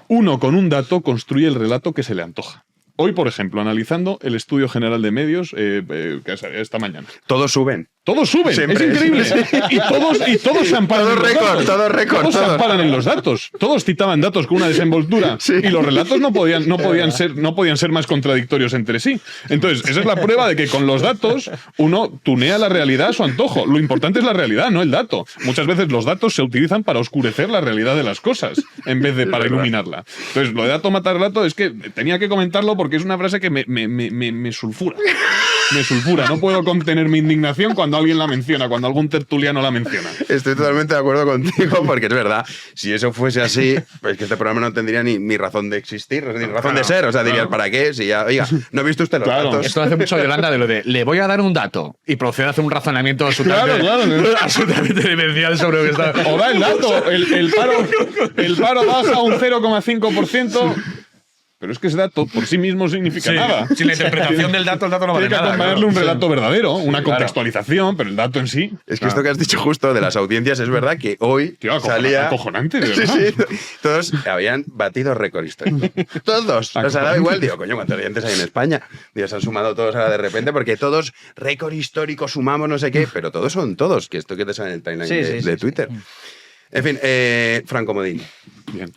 uno con un dato construye el relato que se le antoja. Hoy, por ejemplo, analizando el Estudio General de Medios, que esta mañana.
Todos suben.
Todos suben,
siempre,
es increíble.
Sí.
Y todos se amparan en los datos. Todos se amparan en los datos. Todos citaban datos con una desenvoltura. Sí. Y los relatos no podían ser más contradictorios entre sí. Entonces, esa es la prueba de que con los datos uno tunea la realidad a su antojo. Lo importante es la realidad, no el dato. Muchas veces los datos se utilizan para oscurecer la realidad de las cosas, en vez de para iluminarla. Entonces, lo de dato mata relato es que tenía que comentarlo porque es una frase que me sulfura. Me sulfura. No puedo contener mi indignación cuando alguien la menciona, cuando algún tertuliano la menciona.
Estoy totalmente de acuerdo contigo, porque es verdad, si eso fuese así, pues que este programa no tendría ni razón de existir, ni razón de ser. O sea, dirías, ¿para qué? Si ya, oiga, ¿no ha visto usted los datos?
Esto hace mucho Yolanda de lo de, le voy a dar un dato, y procede a hacer un razonamiento absolutamente demencial sobre lo que está...
O da el dato, el paro baja un 0,5%... Pero es que ese dato por sí mismo no significa nada.
Sin la interpretación del dato, el dato no vale nada.
Tiene que acompañarle un relato verdadero, una contextualización, pero el dato en sí...
Es que esto que has dicho justo de las audiencias es verdad que hoy salía...
Acojonante, de verdad.
Sí, todos habían batido récord histórico. Todos. O sea, daba igual. Digo, coño, ¿cuántos oyentes hay en España? Digo, se han sumado todos ahora de repente porque todos, récord histórico, sumamos no sé qué, pero todos son todos, que esto que te sale en el timeline de Twitter. Sí. En fin, Franco Modín.
Bien.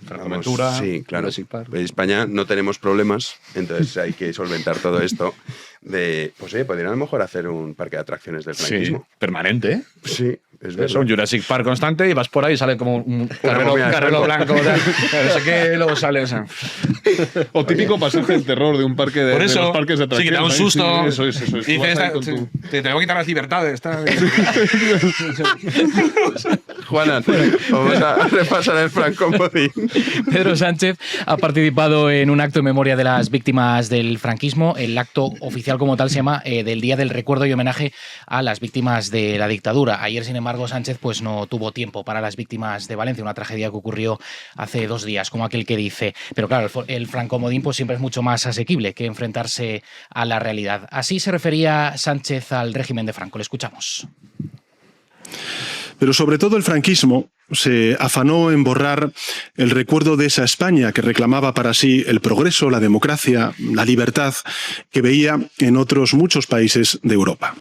Franco Ventura.
Sí, claro. En España no tenemos problemas, entonces hay que solventar todo esto. Pues podrían a lo mejor hacer un parque de atracciones del franquismo.
Sí, permanente, ¿eh?
Sí, Es
Es un Jurassic Park constante y vas por ahí y sale como un carrero blanco. No sé qué, luego sale.
O típico pasaje del terror de un parque de,
Por eso,
de los parques de
sí, que te da un
atracciones.
susto.
Eso es.
Y
Tú
dices,
vas ahí con tu-
te voy a quitar las libertades.
Juanan, vamos a repasar el francomodín.
Pedro Sánchez ha participado en un acto en memoria de las víctimas del franquismo. El acto oficial como tal se llama del Día del Recuerdo y Homenaje a las víctimas de la dictadura. Ayer, sin embargo, Sánchez pues no tuvo tiempo para las víctimas de Valencia, una tragedia que ocurrió hace 2 días, como aquel que dice. Pero claro, el francomodín pues siempre es mucho más asequible que enfrentarse a la realidad. Así se refería Sánchez al régimen de Franco. Le escuchamos.
Pero sobre todo el franquismo se afanó en borrar el recuerdo de esa España que reclamaba para sí el progreso, la democracia, la libertad que veía en otros muchos países de Europa.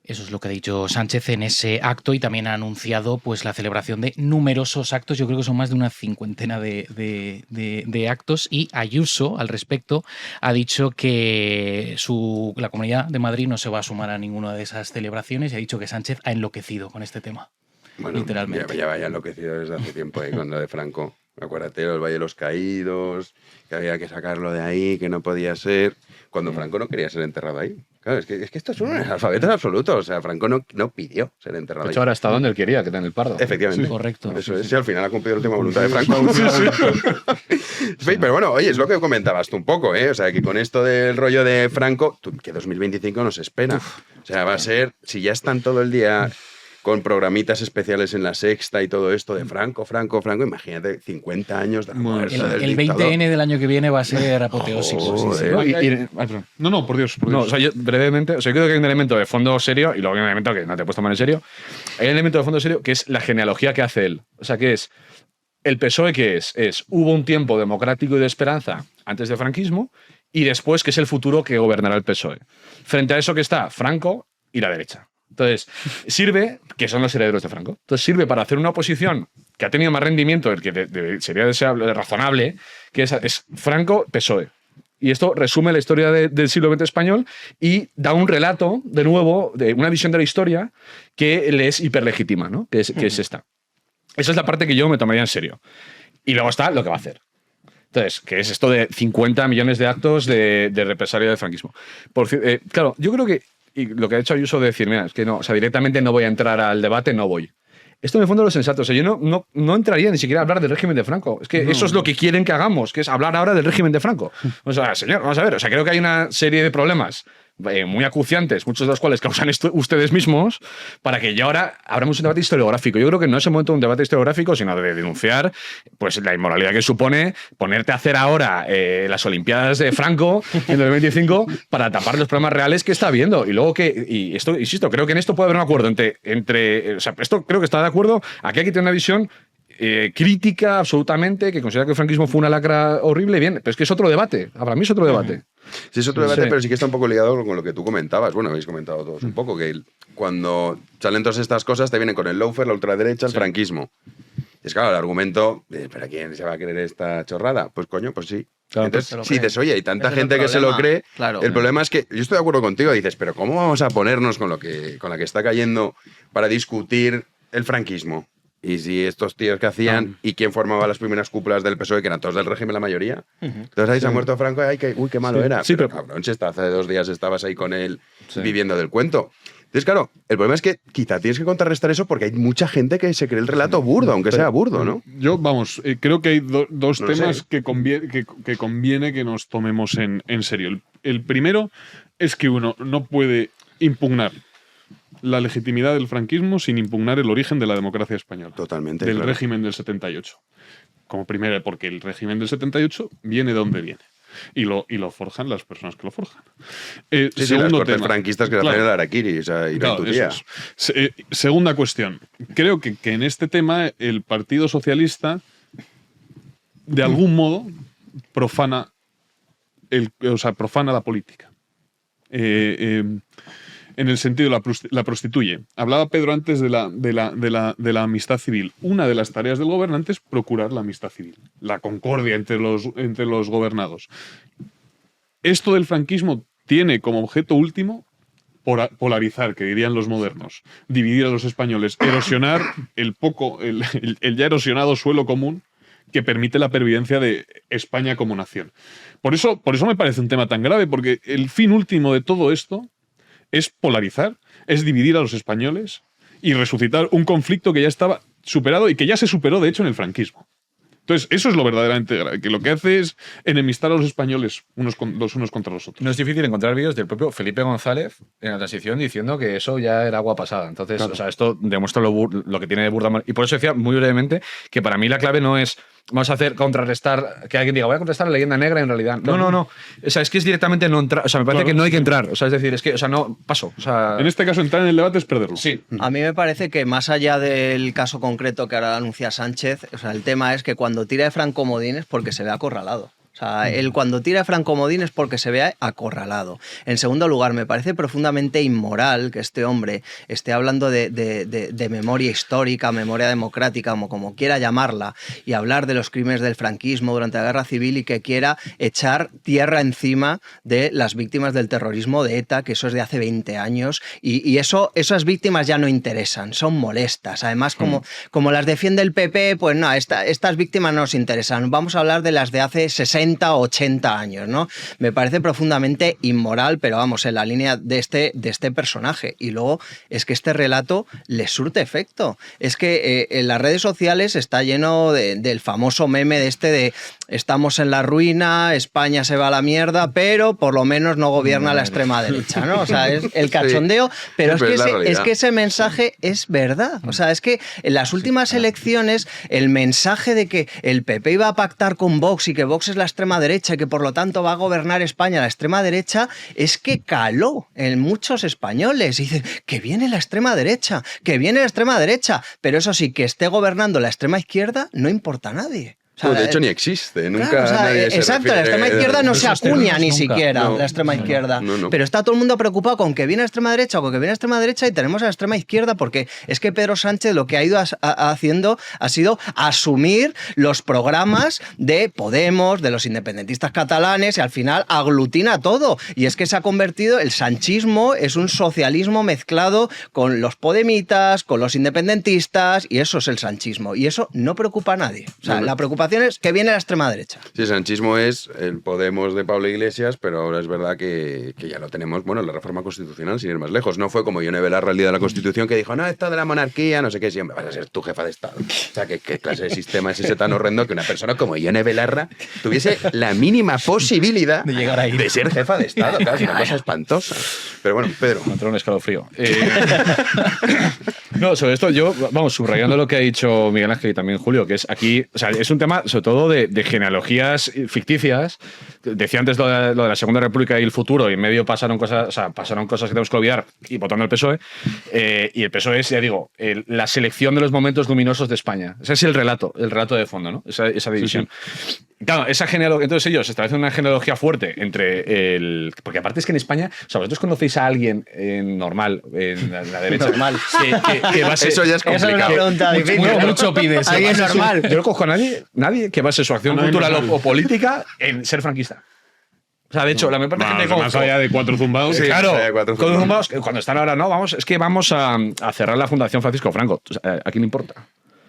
Eso es lo que ha dicho Sánchez en ese acto y también ha anunciado pues la celebración de numerosos actos. Yo creo que son más de una 50 de actos, y Ayuso al respecto ha dicho que la Comunidad de Madrid no se va a sumar a ninguna de esas celebraciones y ha dicho que Sánchez ha enloquecido con este tema.
Bueno,
literalmente.
ya vaya enloquecido desde hace tiempo con lo de Franco. Acuérdate, el Valle de los Caídos, que había que sacarlo de ahí, que no podía ser. Cuando Franco no quería ser enterrado ahí. Claro, es que esto es un analfabeto absoluto. O sea, Franco no pidió ser enterrado
De
ahí.
hecho, ahora está donde él quería, que está en el Pardo.
Efectivamente.
Sí. Correcto.
Eso es, y al final ha cumplido la última voluntad de Franco. Sí, pero bueno, oye, es lo que comentabas tú un poco, ¿eh? O sea, que con esto del rollo de Franco, que 2025 nos espera. O sea, va a ser, si ya están todo el día con programitas especiales en La Sexta y todo esto de Franco, imagínate 50 años de la muerte del
El
dictador.
20N del año que viene va a ser apoteósico.
Joder.
No, por Dios.
No, o sea, yo brevemente, o sea, yo creo que hay un elemento de fondo serio y luego hay un elemento que no te he puesto mal en serio. Hay un elemento de fondo serio que es la genealogía que hace él. O sea, que es el PSOE, que es hubo un tiempo democrático y de esperanza antes del franquismo y después que es el futuro que gobernará el PSOE. Frente a eso que está Franco y la derecha. Entonces, sirve, que son los herederos de Franco, entonces sirve para hacer una oposición que ha tenido más rendimiento del que sería deseable, razonable, que es Franco-PSOE. Y esto resume la historia del siglo XX español y da un relato, de nuevo, de una visión de la historia que le es hiperlegítima, ¿no? Que es esta. Esa es la parte que yo me tomaría en serio. Y luego está lo que va a hacer. Entonces, que es esto de 50 millones de actos de represalia del franquismo. Claro, yo creo que y lo que ha hecho Ayuso de decir, mira, es que no, o sea, directamente no voy a entrar al debate, no voy. Esto en el fondo es lo sensato. O sea, yo no entraría ni siquiera a hablar del régimen de Franco. Es que eso es lo que quieren que hagamos, que es hablar ahora del régimen de Franco. O sea, señor, vamos a ver. O sea, creo que hay una serie de problemas muy acuciantes, muchos de los cuales causan ustedes mismos, para que ya ahora abramos un debate historiográfico. Yo creo que no es el momento de un debate historiográfico, sino de denunciar pues, la inmoralidad que supone ponerte a hacer ahora las Olimpiadas de Franco en 2025 para tapar los problemas reales que está habiendo. Y luego y esto, insisto, creo que en esto puede haber un acuerdo o sea, esto creo que está de acuerdo. Aquí hay que tener una visión crítica absolutamente, que considera que el franquismo fue una lacra horrible, bien, pero es que es otro debate. Para mí es otro debate.
Sí, es otro debate, pero sí que está un poco ligado con lo que tú comentabas. Bueno, habéis comentado todos un poco, que cuando salen todas estas cosas te vienen con el lawfare, la ultraderecha, el franquismo. Y es claro, el argumento, ¿para quién se va a creer esta chorrada? Pues coño, pues sí.
Claro,
entonces, si dices, oye, hay tanta gente que se lo cree,
claro.
El problema es que, yo estoy de acuerdo contigo, dices, pero ¿cómo vamos a ponernos con la que está cayendo para discutir el franquismo? Y si estos tíos que hacían y quién formaba las primeras cúpulas del PSOE, que eran todos del régimen la mayoría. Entonces ahí se ha muerto Franco, uy, qué malo era.
Sí, pero
cabrón, si hace 2 días estabas ahí con él viviendo del cuento. Entonces, claro, el problema es que quizá tienes que contrarrestar eso porque hay mucha gente que se cree el relato burdo, aunque sea burdo, ¿no?
Yo, vamos, creo que hay dos
No
temas
sé.
que conviene que nos tomemos en serio. El primero es que uno no puede impugnar la legitimidad del franquismo sin impugnar el origen de la democracia española.
Totalmente.
Del
claro.
régimen del 78. Como primero, porque el régimen del 78 viene de donde viene. Y lo forjan las personas que lo forjan.
Sí,
segundo
las cortes
tema.
franquistas que hacen el Araquiri, o sea, y
Claro,
tu tía.
eso es. Segunda cuestión. Creo que en este tema el Partido Socialista, de algún modo, profana la política. En el sentido, la prostituye. Hablaba Pedro antes de la amistad civil. Una de las tareas del gobernante es procurar la amistad civil, la concordia entre los gobernados. Esto del franquismo tiene como objeto último polarizar, que dirían los modernos, dividir a los españoles, erosionar el ya erosionado suelo común que permite la pervivencia de España como nación. Por eso me parece un tema tan grave, porque el fin último de todo esto es polarizar, es dividir a los españoles y resucitar un conflicto que ya estaba superado y que ya se superó, de hecho, en el franquismo. Entonces, eso es lo verdaderamente grave, que lo que hace es enemistar a los españoles los unos contra los otros.
No es difícil encontrar vídeos del propio Felipe González en la transición diciendo que eso ya era agua pasada. Entonces, claro, o sea, esto demuestra lo que tiene de burda. Y por eso decía muy brevemente que para mí la clave no es vamos a hacer contrarrestar, que alguien diga voy a contrarrestar la leyenda negra y en realidad no. O sea, es que es directamente no entrar. O sea, me parece que no hay que entrar. O sea, es decir, es que, o sea, no paso. O sea,
en este caso, entrar en el debate es perderlo.
Sí.
A mí me parece que más allá del caso concreto que ahora anuncia Sánchez, o sea, el tema es que cuando tira de Franco Modín es porque se ve acorralado. O sea, él cuando tira de Franco Modín es porque se ve acorralado. En segundo lugar, me parece profundamente inmoral que este hombre esté hablando de memoria histórica, memoria democrática, como quiera llamarla, y hablar de los crímenes del franquismo durante la Guerra Civil y que quiera echar tierra encima de las víctimas del terrorismo de ETA, que eso es de hace 20 años, y esas víctimas ya no interesan, son molestas. Además, como las defiende el PP, pues no, estas víctimas no nos interesan. Vamos a hablar de las de hace 60 o 80 años, ¿no? Me parece profundamente inmoral, pero vamos, en la línea de este personaje. Y luego es que este relato le surte efecto. Es que en las redes sociales está lleno del famoso meme de estamos en la ruina, España se va a la mierda, pero por lo menos no gobierna la extrema derecha, ¿no? O sea, es el cachondeo, pero es que ese mensaje es verdad. O sea, es que en las últimas elecciones el mensaje de que el PP iba a pactar con Vox y que Vox es la extrema derecha y que por lo tanto va a gobernar España la extrema derecha es que caló en muchos españoles. Y dicen que viene la extrema derecha, que viene la extrema derecha, pero eso sí, que esté gobernando la extrema izquierda no importa a nadie. O sea,
de hecho, ni existe. Nunca
claro, o sea,
nadie se
exacto,
refiere,
la extrema izquierda no se acuña ni siquiera,
no,
la extrema izquierda.
No.
Pero está todo el mundo preocupado con que viene la extrema derecha o con que viene la extrema derecha y tenemos a la extrema izquierda porque es que Pedro Sánchez lo que ha ido haciendo ha sido asumir los programas de Podemos, de los independentistas catalanes y al final aglutina todo. Y es que se ha convertido, el sanchismo es un socialismo mezclado con los podemitas, con los independentistas y eso es el sanchismo. Y eso no preocupa a nadie. O sea, la preocupación es que viene la extrema derecha.
Sí, el sanchismo es el Podemos de Pablo Iglesias, pero ahora es verdad que ya lo tenemos, bueno, la reforma constitucional, sin ir más lejos. No fue como Ione Belarra al día de la Constitución que dijo, no, esto de la monarquía, no sé qué, siempre vas a ser tu jefa de Estado. O sea, ¿qué clase de sistema es ese tan horrendo que una persona como Ione Belarra tuviese la mínima posibilidad
de llegar ahí,
de ser jefa de Estado? Claro, es una cosa espantosa. Pero bueno, Pedro.
Me entró un escalofrío. No, sobre esto yo, vamos, subrayando lo que ha dicho Miguel Ángel y también Julio, que es aquí, o sea, es un tema sobre todo de genealogías ficticias. Decía antes lo de la Segunda República y el futuro, y en medio pasaron cosas que tenemos que olvidar y votando el PSOE. Y el PSOE es, ya digo, la selección de los momentos luminosos de España. Ese es el relato de fondo, ¿no? Esa división. Sí. Claro, esa genealogía, entonces ellos establecen una genealogía fuerte entre porque aparte es que en España, o sea, vosotros conocéis a alguien normal, en la derecha,
normal,
que va a ser, eso ya es complicado.
Esa es una pregunta difícil.
Mucho pides.
Alguien normal.
Yo no cojo a nadie que base su acción cultural o política en ser franquista. O sea, de hecho, la mayor parte de gente
más allá de cuatro zumbados.
Sí, claro, cuatro zumbados, cuando están ahora, no, vamos a cerrar la Fundación Francisco Franco. O sea, ¿a quién le importa?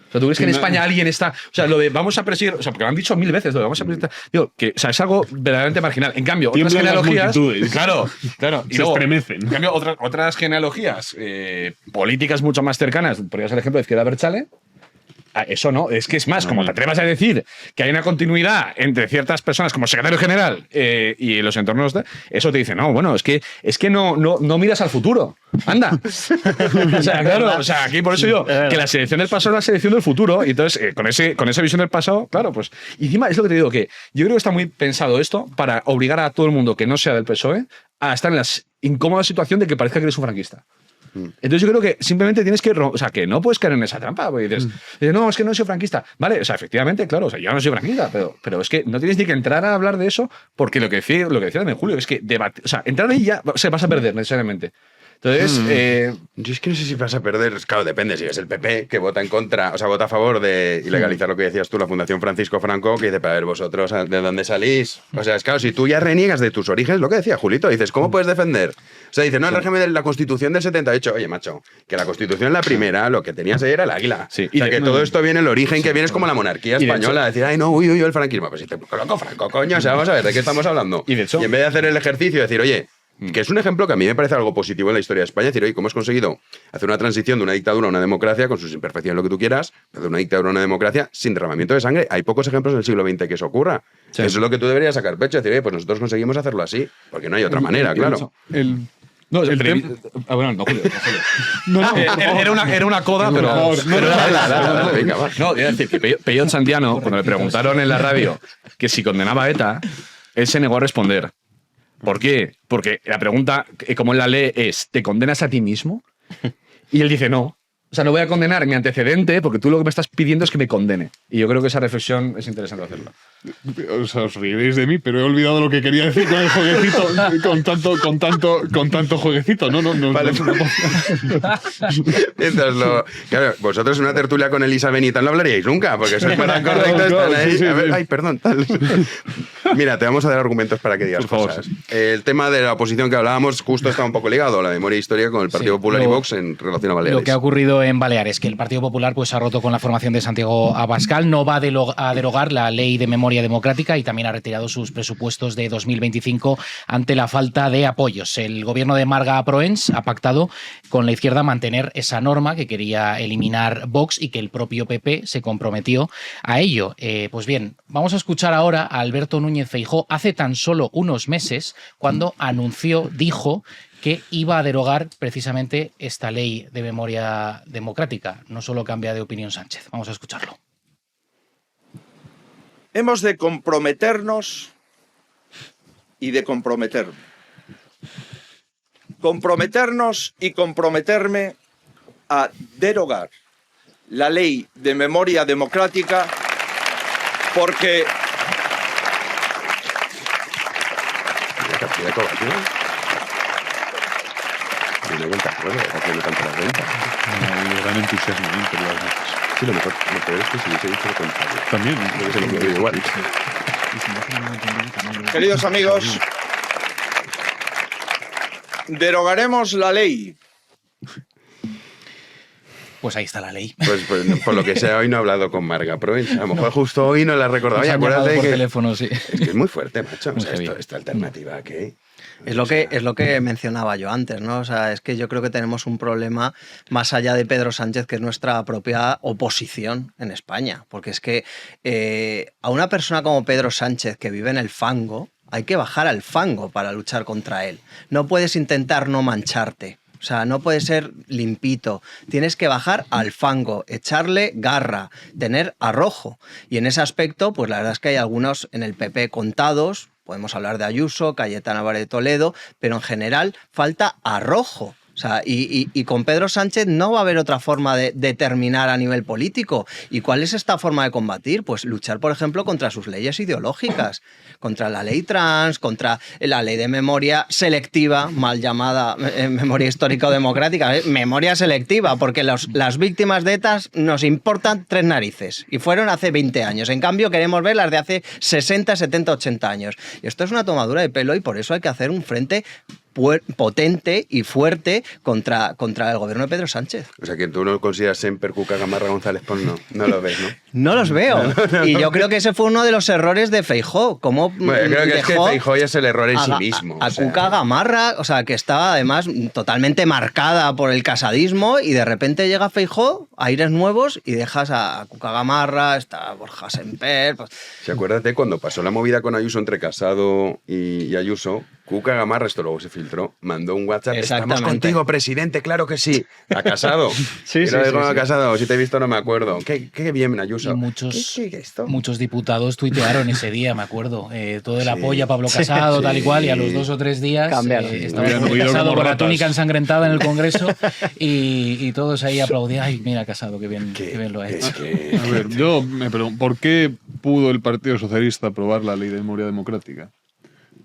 O sea, ¿tú ves que en España alguien está...? O sea, lo de vamos a perseguir... O sea, porque lo han dicho 1000 veces, lo de vamos a perseguir... Digo, que, o sea, es algo verdaderamente marginal. En cambio, otras genealogías... Claro. Y
se estremecen.
En cambio, otras genealogías políticas mucho más cercanas, podría ser el ejemplo de Izquierda Abertzale. Eso no, es que es más, como te atrevas a decir que hay una continuidad entre ciertas personas como secretario general y los entornos eso te dice, no, bueno, es que no miras al futuro. Anda. O sea, claro, o sea, aquí por eso digo que la selección del pasado es la selección del futuro. Y entonces, con esa visión del pasado, claro, pues. Y encima es lo que te digo, que yo creo que está muy pensado esto para obligar a todo el mundo que no sea del PSOE a estar en la incómoda situación de que parezca que eres un franquista. Entonces yo creo que simplemente tienes que... O sea, que no puedes caer en esa trampa. Porque dices, no, es que no soy franquista. Vale, o sea, efectivamente, claro, o sea, yo no soy franquista, pero es que no tienes ni que entrar a hablar de eso porque lo que decía también Julio es que entrar ahí ya vas a perder necesariamente. Entonces,
yo es que no sé si vas a perder. Claro, depende. Si es el PP que vota en contra, o sea, vota a favor de ilegalizar lo que decías tú, la Fundación Francisco Franco, que dice, para ver vosotros, ¿de dónde salís? O sea, es claro, si tú ya reniegas de tus orígenes, lo que decía Julito, dices, ¿cómo puedes defender? O sea, dice, no, el régimen de la Constitución del 78. Oye, macho, que la Constitución, la primera, lo que tenías ahí era el águila.
Sí,
o sea, que todo esto viene, el origen que viene es como la monarquía española. Decir, ay, no, uy, el franquismo. Pues si te coloco Franco, coño, o sea, vamos a ver, ¿de qué estamos hablando?
Y de hecho,
en vez de hacer el ejercicio, decir, oye, que es un ejemplo que a mí me parece algo positivo en la historia de España, decir, oye, ¿cómo has conseguido hacer una transición de una dictadura a una democracia, con sus imperfecciones, lo que tú quieras, de una dictadura a una democracia sin derramamiento de sangre? Hay pocos ejemplos en el siglo XX que eso ocurra.
Sí.
Eso es lo que tú deberías sacar pecho, decir, oye, pues nosotros conseguimos hacerlo así, porque no hay otra manera, claro.
No,
El
bueno, no, Julio.
No,
Era una coda, pero...
Venga, va.
No, iba a decir que Peyote Santiano, cuando le preguntaron en la radio que si condenaba a ETA, él se negó a responder. ¿Por qué? Porque la pregunta, como él la lee, es, ¿te condenas a ti mismo? Y él dice, no. O sea, no voy a condenar mi antecedente porque tú lo que me estás pidiendo es que me condene. Y yo creo que esa reflexión es interesante hacerla.
O sea, os reiréis de mí, pero he olvidado lo que quería decir con el jueguecito, con tanto jueguecito. No.
Vale. Claro, vosotros en una tertulia con Elisa Benita no hablaríais nunca, porque eso es para correcto. Están ahí.
Sí.
A ver, ay, perdón, tal. Mira, te vamos a dar argumentos para que digas
Por favor,
cosas.
sí.
El tema de la oposición que hablábamos justo está un poco ligado a la memoria histórica con el Partido Popular y Vox en relación a Baleares.
Lo que ha ocurrido en Baleares, que el Partido Popular pues ha roto con la formación de Santiago Abascal, no va a derogar la Ley de Memoria Democrática y también ha retirado sus presupuestos de 2025 ante la falta de apoyos. El gobierno de Marga Proens ha pactado con la izquierda mantener esa norma que quería eliminar Vox y que el propio PP se comprometió a ello. Pues bien, vamos a escuchar ahora a Alberto Núñez Feijóo hace tan solo unos meses cuando dijo que iba a derogar precisamente esta ley de memoria democrática. No solo cambia de opinión Sánchez. Vamos a escucharlo.
Hemos de comprometernos y de comprometerme. Comprometernos y comprometerme a derogar la ley de memoria democrática porque...
Gran entusiasmo interior.
Sí, lo mejor es que si hubiese dicho lo contrario.
También.
Se lo digo igual.
Queridos amigos, derogaremos la ley.
Pues ahí está la ley.
Pues por lo que sea, hoy no he hablado con Marga Proens. A lo mejor justo hoy no la he recordado. Oye, acuérdate
por
que...
teléfono, sí.
Es que es muy fuerte, macho. O sea,
Muy
esta alternativa que...
Es lo que mencionaba yo antes, ¿no? O sea, es que yo creo que tenemos un problema más allá de Pedro Sánchez, que es nuestra propia oposición en España. Porque es que a una persona como Pedro Sánchez, que vive en el fango, hay que bajar al fango para luchar contra él. No puedes intentar no mancharte. O sea, no puede ser limpito. Tienes que bajar al fango, echarle garra, tener arrojo. Y en ese aspecto, pues la verdad es que hay algunos en el PP contados. Podemos hablar de Ayuso, Cayetana Álvarez de Toledo, pero en general falta arrojo. O sea, y con Pedro Sánchez no va a haber otra forma de determinar a nivel político. ¿Y cuál es esta forma de combatir? Pues luchar, por ejemplo, contra sus leyes ideológicas, contra la ley trans, contra la ley de memoria selectiva, mal llamada memoria histórica o democrática, memoria selectiva, porque las víctimas de ETA nos importan tres narices y fueron hace 20 años. En cambio, queremos ver las de hace 60, 70, 80 años. Y esto es una tomadura de pelo y por eso hay que hacer un frente potente y fuerte contra el gobierno de Pedro Sánchez.
O sea, que tú no consideras Semper, Cuca, Gamarra, González Pons, no lo ves, ¿no?
No los veo. Y yo creo que ese fue uno de los errores de Feijóo. Bueno,
yo creo que es que Feijóo es el error en sí mismo.
A Cuca Gamarra, o sea, que estaba además totalmente marcada por el casadismo y de repente llega Feijóo, aires nuevos y dejas a Cuca Gamarra, está Borja Semper... Pues...
¿Se acuérdate cuando pasó la movida con Ayuso entre Casado y Ayuso? Cuca Gamarra, esto luego se filtró, mandó un WhatsApp. Estamos contigo, presidente, claro que sí. A Casado.
Sí.
Casado, si te he visto no me acuerdo. Qué bien, Ayuso.
Y muchos diputados tuitearon ese día, me acuerdo. Todo el apoyo a Pablo Casado, tal y cual, y a los 2 o 3 días estaba Casado con la túnica ensangrentada en el Congreso y todos ahí aplaudían. Ay, mira, Casado, qué bien lo ha hecho.
A ver, yo me pregunto, ¿por qué pudo el Partido Socialista aprobar la Ley de Memoria Democrática?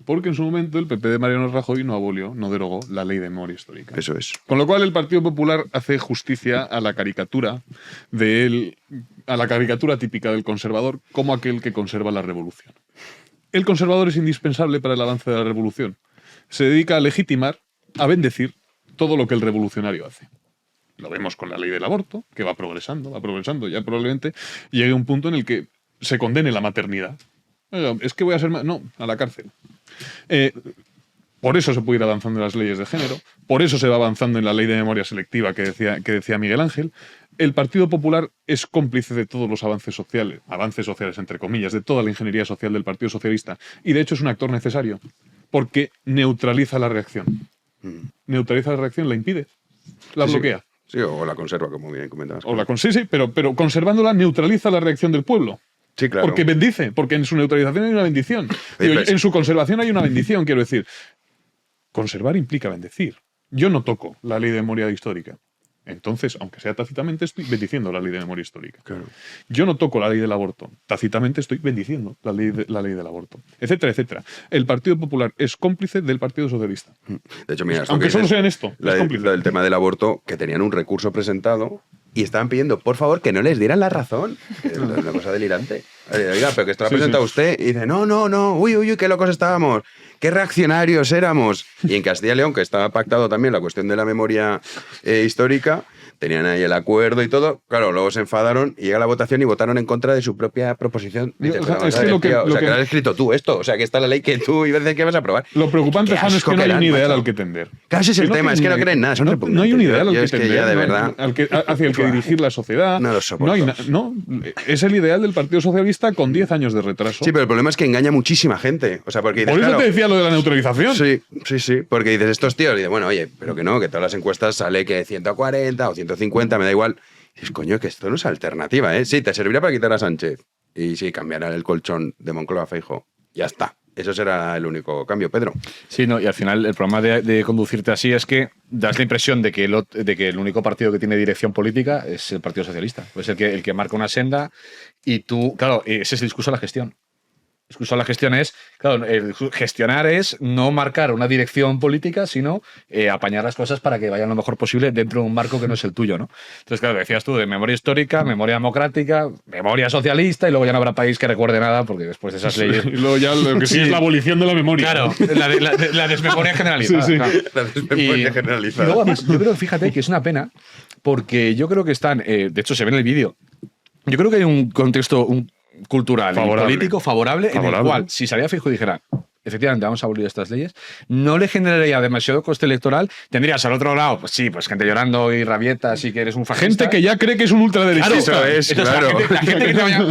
porque en su momento el PP de Mariano Rajoy no abolió, no derogó la ley de memoria histórica.
Eso es.
Con lo cual el Partido Popular hace justicia a la caricatura a la caricatura típica del conservador como aquel que conserva la revolución. El conservador es indispensable para el avance de la revolución. Se dedica a legitimar, a bendecir todo lo que el revolucionario hace. Lo vemos con la ley del aborto, que va progresando, ya probablemente llegue a un punto en el que se condene la maternidad. Es que voy a ser no, a la cárcel. Por eso se puede ir avanzando en las leyes de género, por eso se va avanzando en la ley de memoria selectiva que decía Miguel Ángel. El Partido Popular es cómplice de todos los avances sociales entre comillas, de toda la ingeniería social del Partido Socialista, y de hecho es un actor necesario, porque neutraliza la reacción. Neutraliza la reacción, la impide, la bloquea.
Sí, o la conserva, como bien comentabas.
Sí, pero conservándola neutraliza la reacción del pueblo.
Sí, claro.
Porque bendice, porque en su neutralización hay una bendición. En su conservación hay una bendición, quiero decir. Conservar implica bendecir. Yo no toco la ley de memoria histórica. Entonces, aunque sea tácitamente, estoy bendiciendo la ley de memoria histórica.
Claro.
Yo no toco la ley del aborto. Tácitamente estoy bendiciendo la ley del aborto. Etcétera, etcétera. El Partido Popular es cómplice del Partido Socialista.
De hecho, mira,
aunque solo sean esto, es cómplice.
Lo del tema del aborto, que tenían un recurso presentado y estaban pidiendo, por favor, que no les dieran la razón. Es una cosa delirante. Oiga, pero que esto lo ha presentado usted. Y dice, no, uy, qué locos estábamos. Qué reaccionarios éramos. Y en Castilla y León, que estaba pactado también la cuestión de la memoria histórica, tenían ahí el acuerdo y todo. Claro, luego se enfadaron y llega la votación y votaron en contra de su propia proposición. Dices, que lo has escrito tú esto. O sea, que está la ley que tú ibas a decir que vas a aprobar.
Lo preocupante, Juan, es que no hay un ideal al que tender.
Claro, ese es el tema, es que no creen nada.
No hay un ideal al que tender.
Ya, de verdad.
Hacia el que dirigir la sociedad.
No lo soporto.
Es el ideal del Partido Socialista con 10 años de retraso.
Sí, pero el problema es que engaña muchísima gente. O sea, porque dices,
por eso te decía lo de la neutralización.
Sí. Porque dices, estos tíos, y dices, bueno, oye, pero que no, que todas las encuestas sale que 140 o 150, me da igual. Y dices, coño, que esto no es alternativa, ¿eh? Sí, te servirá para quitar a Sánchez. Y sí, cambiará el colchón de Moncloa a Feijóo. Ya está. Eso será el único cambio, Pedro.
Sí, no, y al final el problema de conducirte así es que das la impresión de que el único partido que tiene dirección política es el Partido Socialista. Es el que marca una senda y tú, claro, ese es el discurso de la gestión. El discurso de la gestión es, claro, gestionar es no marcar una dirección política, sino apañar las cosas para que vayan lo mejor posible dentro de un marco que no es el tuyo, ¿no? Entonces, claro, decías tú de memoria histórica, memoria democrática, memoria socialista, y luego ya no habrá país que recuerde nada, porque después de esas leyes...
Y luego ya lo que sí es la abolición de la memoria.
Claro, la desmemoria generalizada.
Sí.
Claro.
La desmemoria generalizada.
Y luego, además, yo creo, fíjate, que es una pena, porque yo creo que están... de hecho, se ve en el vídeo. Yo creo que hay un contexto... cultural y político favorable, en el cual, si salía Feijóo y dijera, efectivamente, vamos a abolir estas leyes, no le generaría demasiado coste electoral. Tendrías al otro lado, pues sí, pues gente llorando y rabietas y que eres un fascista.
Gente que ya cree que es un ultraderechista.
Claro,
Entonces,
claro. La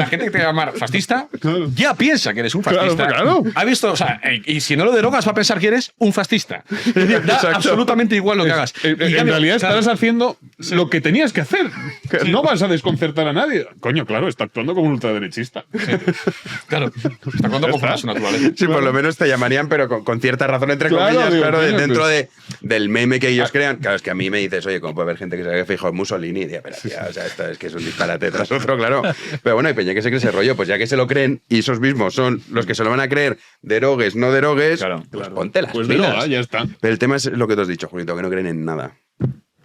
gente que te va a llamar fascista ya piensa que eres un fascista.
Claro.
Ha visto, o sea, y si no lo derogas va a pensar que eres un fascista. Es decir, da absolutamente igual lo que hagas.
En realidad estarás haciendo lo que tenías que hacer. No vas a desconcertar a nadie. Coño, claro, está actuando como un ultraderechista.
Claro, está actuando como su naturaleza.
Sí, por lo menos te llamarían, pero con cierta razón, entre comillas, dentro del meme que ellos crean. Claro, es que a mí me dices, oye, ¿cómo puede haber gente que se haya fijado en Mussolini? Y pero, tía, o sea, esto es que es un disparate tras otro, claro. Pero bueno, hay peña que se cree ese rollo, pues ya que se lo creen y esos mismos son los que se lo van a creer, derogues, no derogues, pues ponte las pilas.
Deroga, ya está.
Pero el tema es lo que tú has dicho, Julito, que no creen en nada.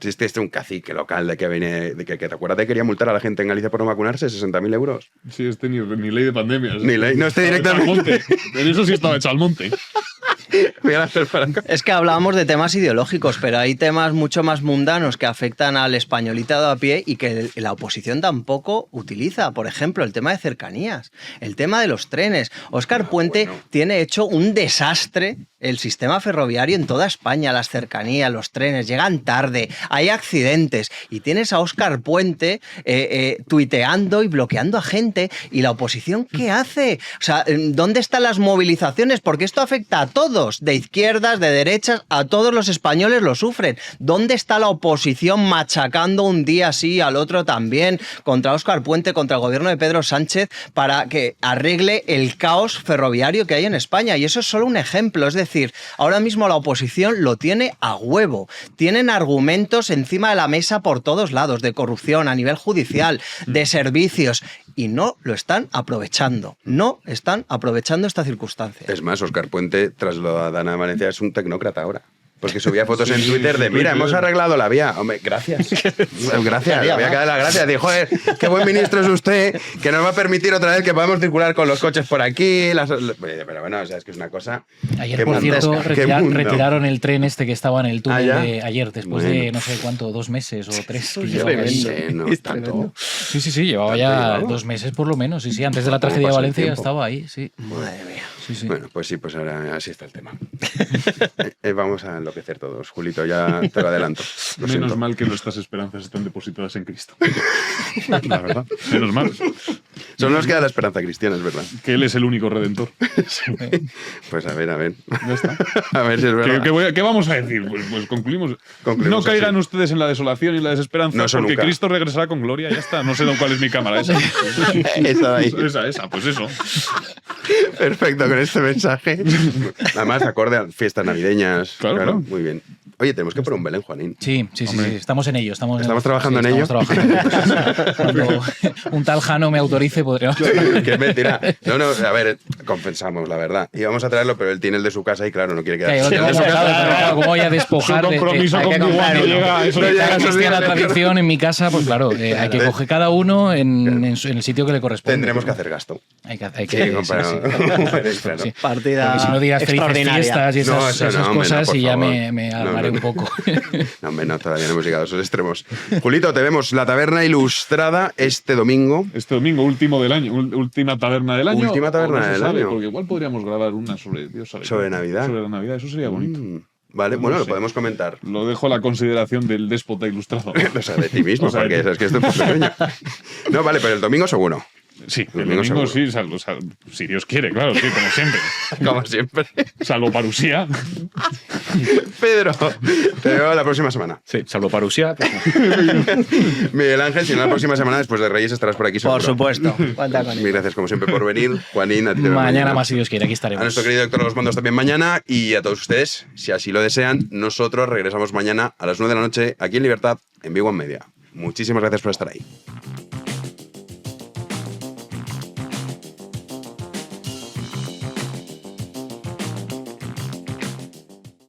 Si este es un cacique local de que viene, de que te acuerdas de que quería multar a la gente en Galicia por no vacunarse, 60.000 euros.
Sí, ni ley de pandemias.
Ni ley, no esté directamente.
En eso sí estaba hecho al monte.
Es que hablábamos de temas ideológicos, pero hay temas mucho más mundanos que afectan al españolita a pie y que la oposición tampoco utiliza. Por ejemplo, el tema de cercanías, el tema de los trenes. Óscar Puente tiene hecho un desastre el sistema ferroviario en toda España, las cercanías, los trenes, llegan tarde, hay accidentes y tienes a Óscar Puente tuiteando y bloqueando a gente. ¿Y la oposición qué hace? O sea, ¿dónde están las movilizaciones? Porque esto afecta a todos, de izquierdas, de derechas, a todos los españoles lo sufren. ¿Dónde está la oposición machacando un día sí al otro también contra Óscar Puente, contra el gobierno de Pedro Sánchez, para que arregle el caos ferroviario que hay en España? Y eso es solo un ejemplo, es decir, ahora mismo la oposición lo tiene a huevo. Tienen argumentos encima de la mesa por todos lados, de corrupción a nivel judicial, de servicios. y no lo están aprovechando. No están aprovechando esta circunstancia.
Es más, Óscar Puente, tras lo de Adana Valencia, es un tecnócrata ahora. Porque subía fotos en Twitter de, mira, hemos arreglado la vía. Hombre, gracias. Gracias, le había que dar las gracias. Dijo, joder, qué buen ministro es usted, que nos va a permitir otra vez que podamos circular con los coches por aquí. Pero bueno, o sea, es que es una cosa...
Ayer, por cierto, retiraron el tren este que estaba en el túnel de ayer, después de, no sé cuánto, 2 meses o 3. Sí, llevaba ya 2 meses por lo menos. Sí, antes de la tragedia de Valencia ya estaba ahí, sí.
Madre mía.
Sí.
Bueno, pues ahora así está el tema. Vamos a enloquecer todos. Julito, ya te lo adelanto.
Menos mal que nuestras esperanzas están depositadas en Cristo. La verdad, menos mal.
Solo nos queda la esperanza cristiana, es verdad.
Que Él es el único redentor.
Sí. Pues a ver.
Ya está.
A ver si es verdad.
¿Qué vamos a decir? Pues concluimos no caigan
así.
ustedes en la desolación y la desesperanza, porque
nunca.
Cristo regresará con gloria. Ya está. No sé cuál es mi cámara. Esa.
Esa de ahí.
Esa, pues eso.
Perfecto, con este mensaje. Además, acorde a fiestas navideñas.
Claro.
Muy bien. Oye, tenemos que poner un Belén, Juanín.
Sí. Estamos en ello.
¿Estamos trabajando en ello?
Cuando un tal Jano me autorice, podríamos...
Que es mentira. No, a ver, compensamos, la verdad. Íbamos a traerlo, pero él tiene el de su casa y claro, no quiere quedarse.
Claro, ¿cómo voy a despojar?
Su compromiso con no llega.
Eso no llega a la tradición en mi casa, pues claro, hay que coger cada uno en el sitio que le corresponde.
Tendremos que hacer gasto.
Hay que comprar.
Sí. Partida
porque si no dirás felices fiestas y esas cosas y ya me alarmaré un poco.
No, hombre, no, todavía no hemos llegado a esos extremos. Julito, te vemos La Taberna Ilustrada este domingo.
Este domingo, último del año, última taberna del año.
Última taberna del año.
Porque igual podríamos grabar una sobre Dios sabe.
Sobre Navidad.
Sobre la Navidad, eso sería bonito.
Vale, bueno, lo podemos comentar.
Lo dejo a la consideración del déspota ilustrado.
O sea, de ti mismo, porque es que esto es sueño. No, vale, pero el domingo seguro.
Sí, el domingo sí, si Dios quiere, claro, sí, como siempre.
Como siempre.
Salvo parusía.
Pedro, te veo la próxima semana.
Sí, salvo parusía.
Miguel Ángel, si no la próxima semana, después de Reyes, estarás por aquí seguro.
Por supuesto. Cuenta con
Mil gracias, como siempre, por venir. Juanín, a ti te veo
mañana más, si Dios quiere, aquí estaremos.
A nuestro querido Héctor Los Mondos también mañana. Y a todos ustedes, si así lo desean, nosotros regresamos mañana a las 9 de la noche, aquí en Libertad, en Big One Media. Muchísimas gracias por estar ahí.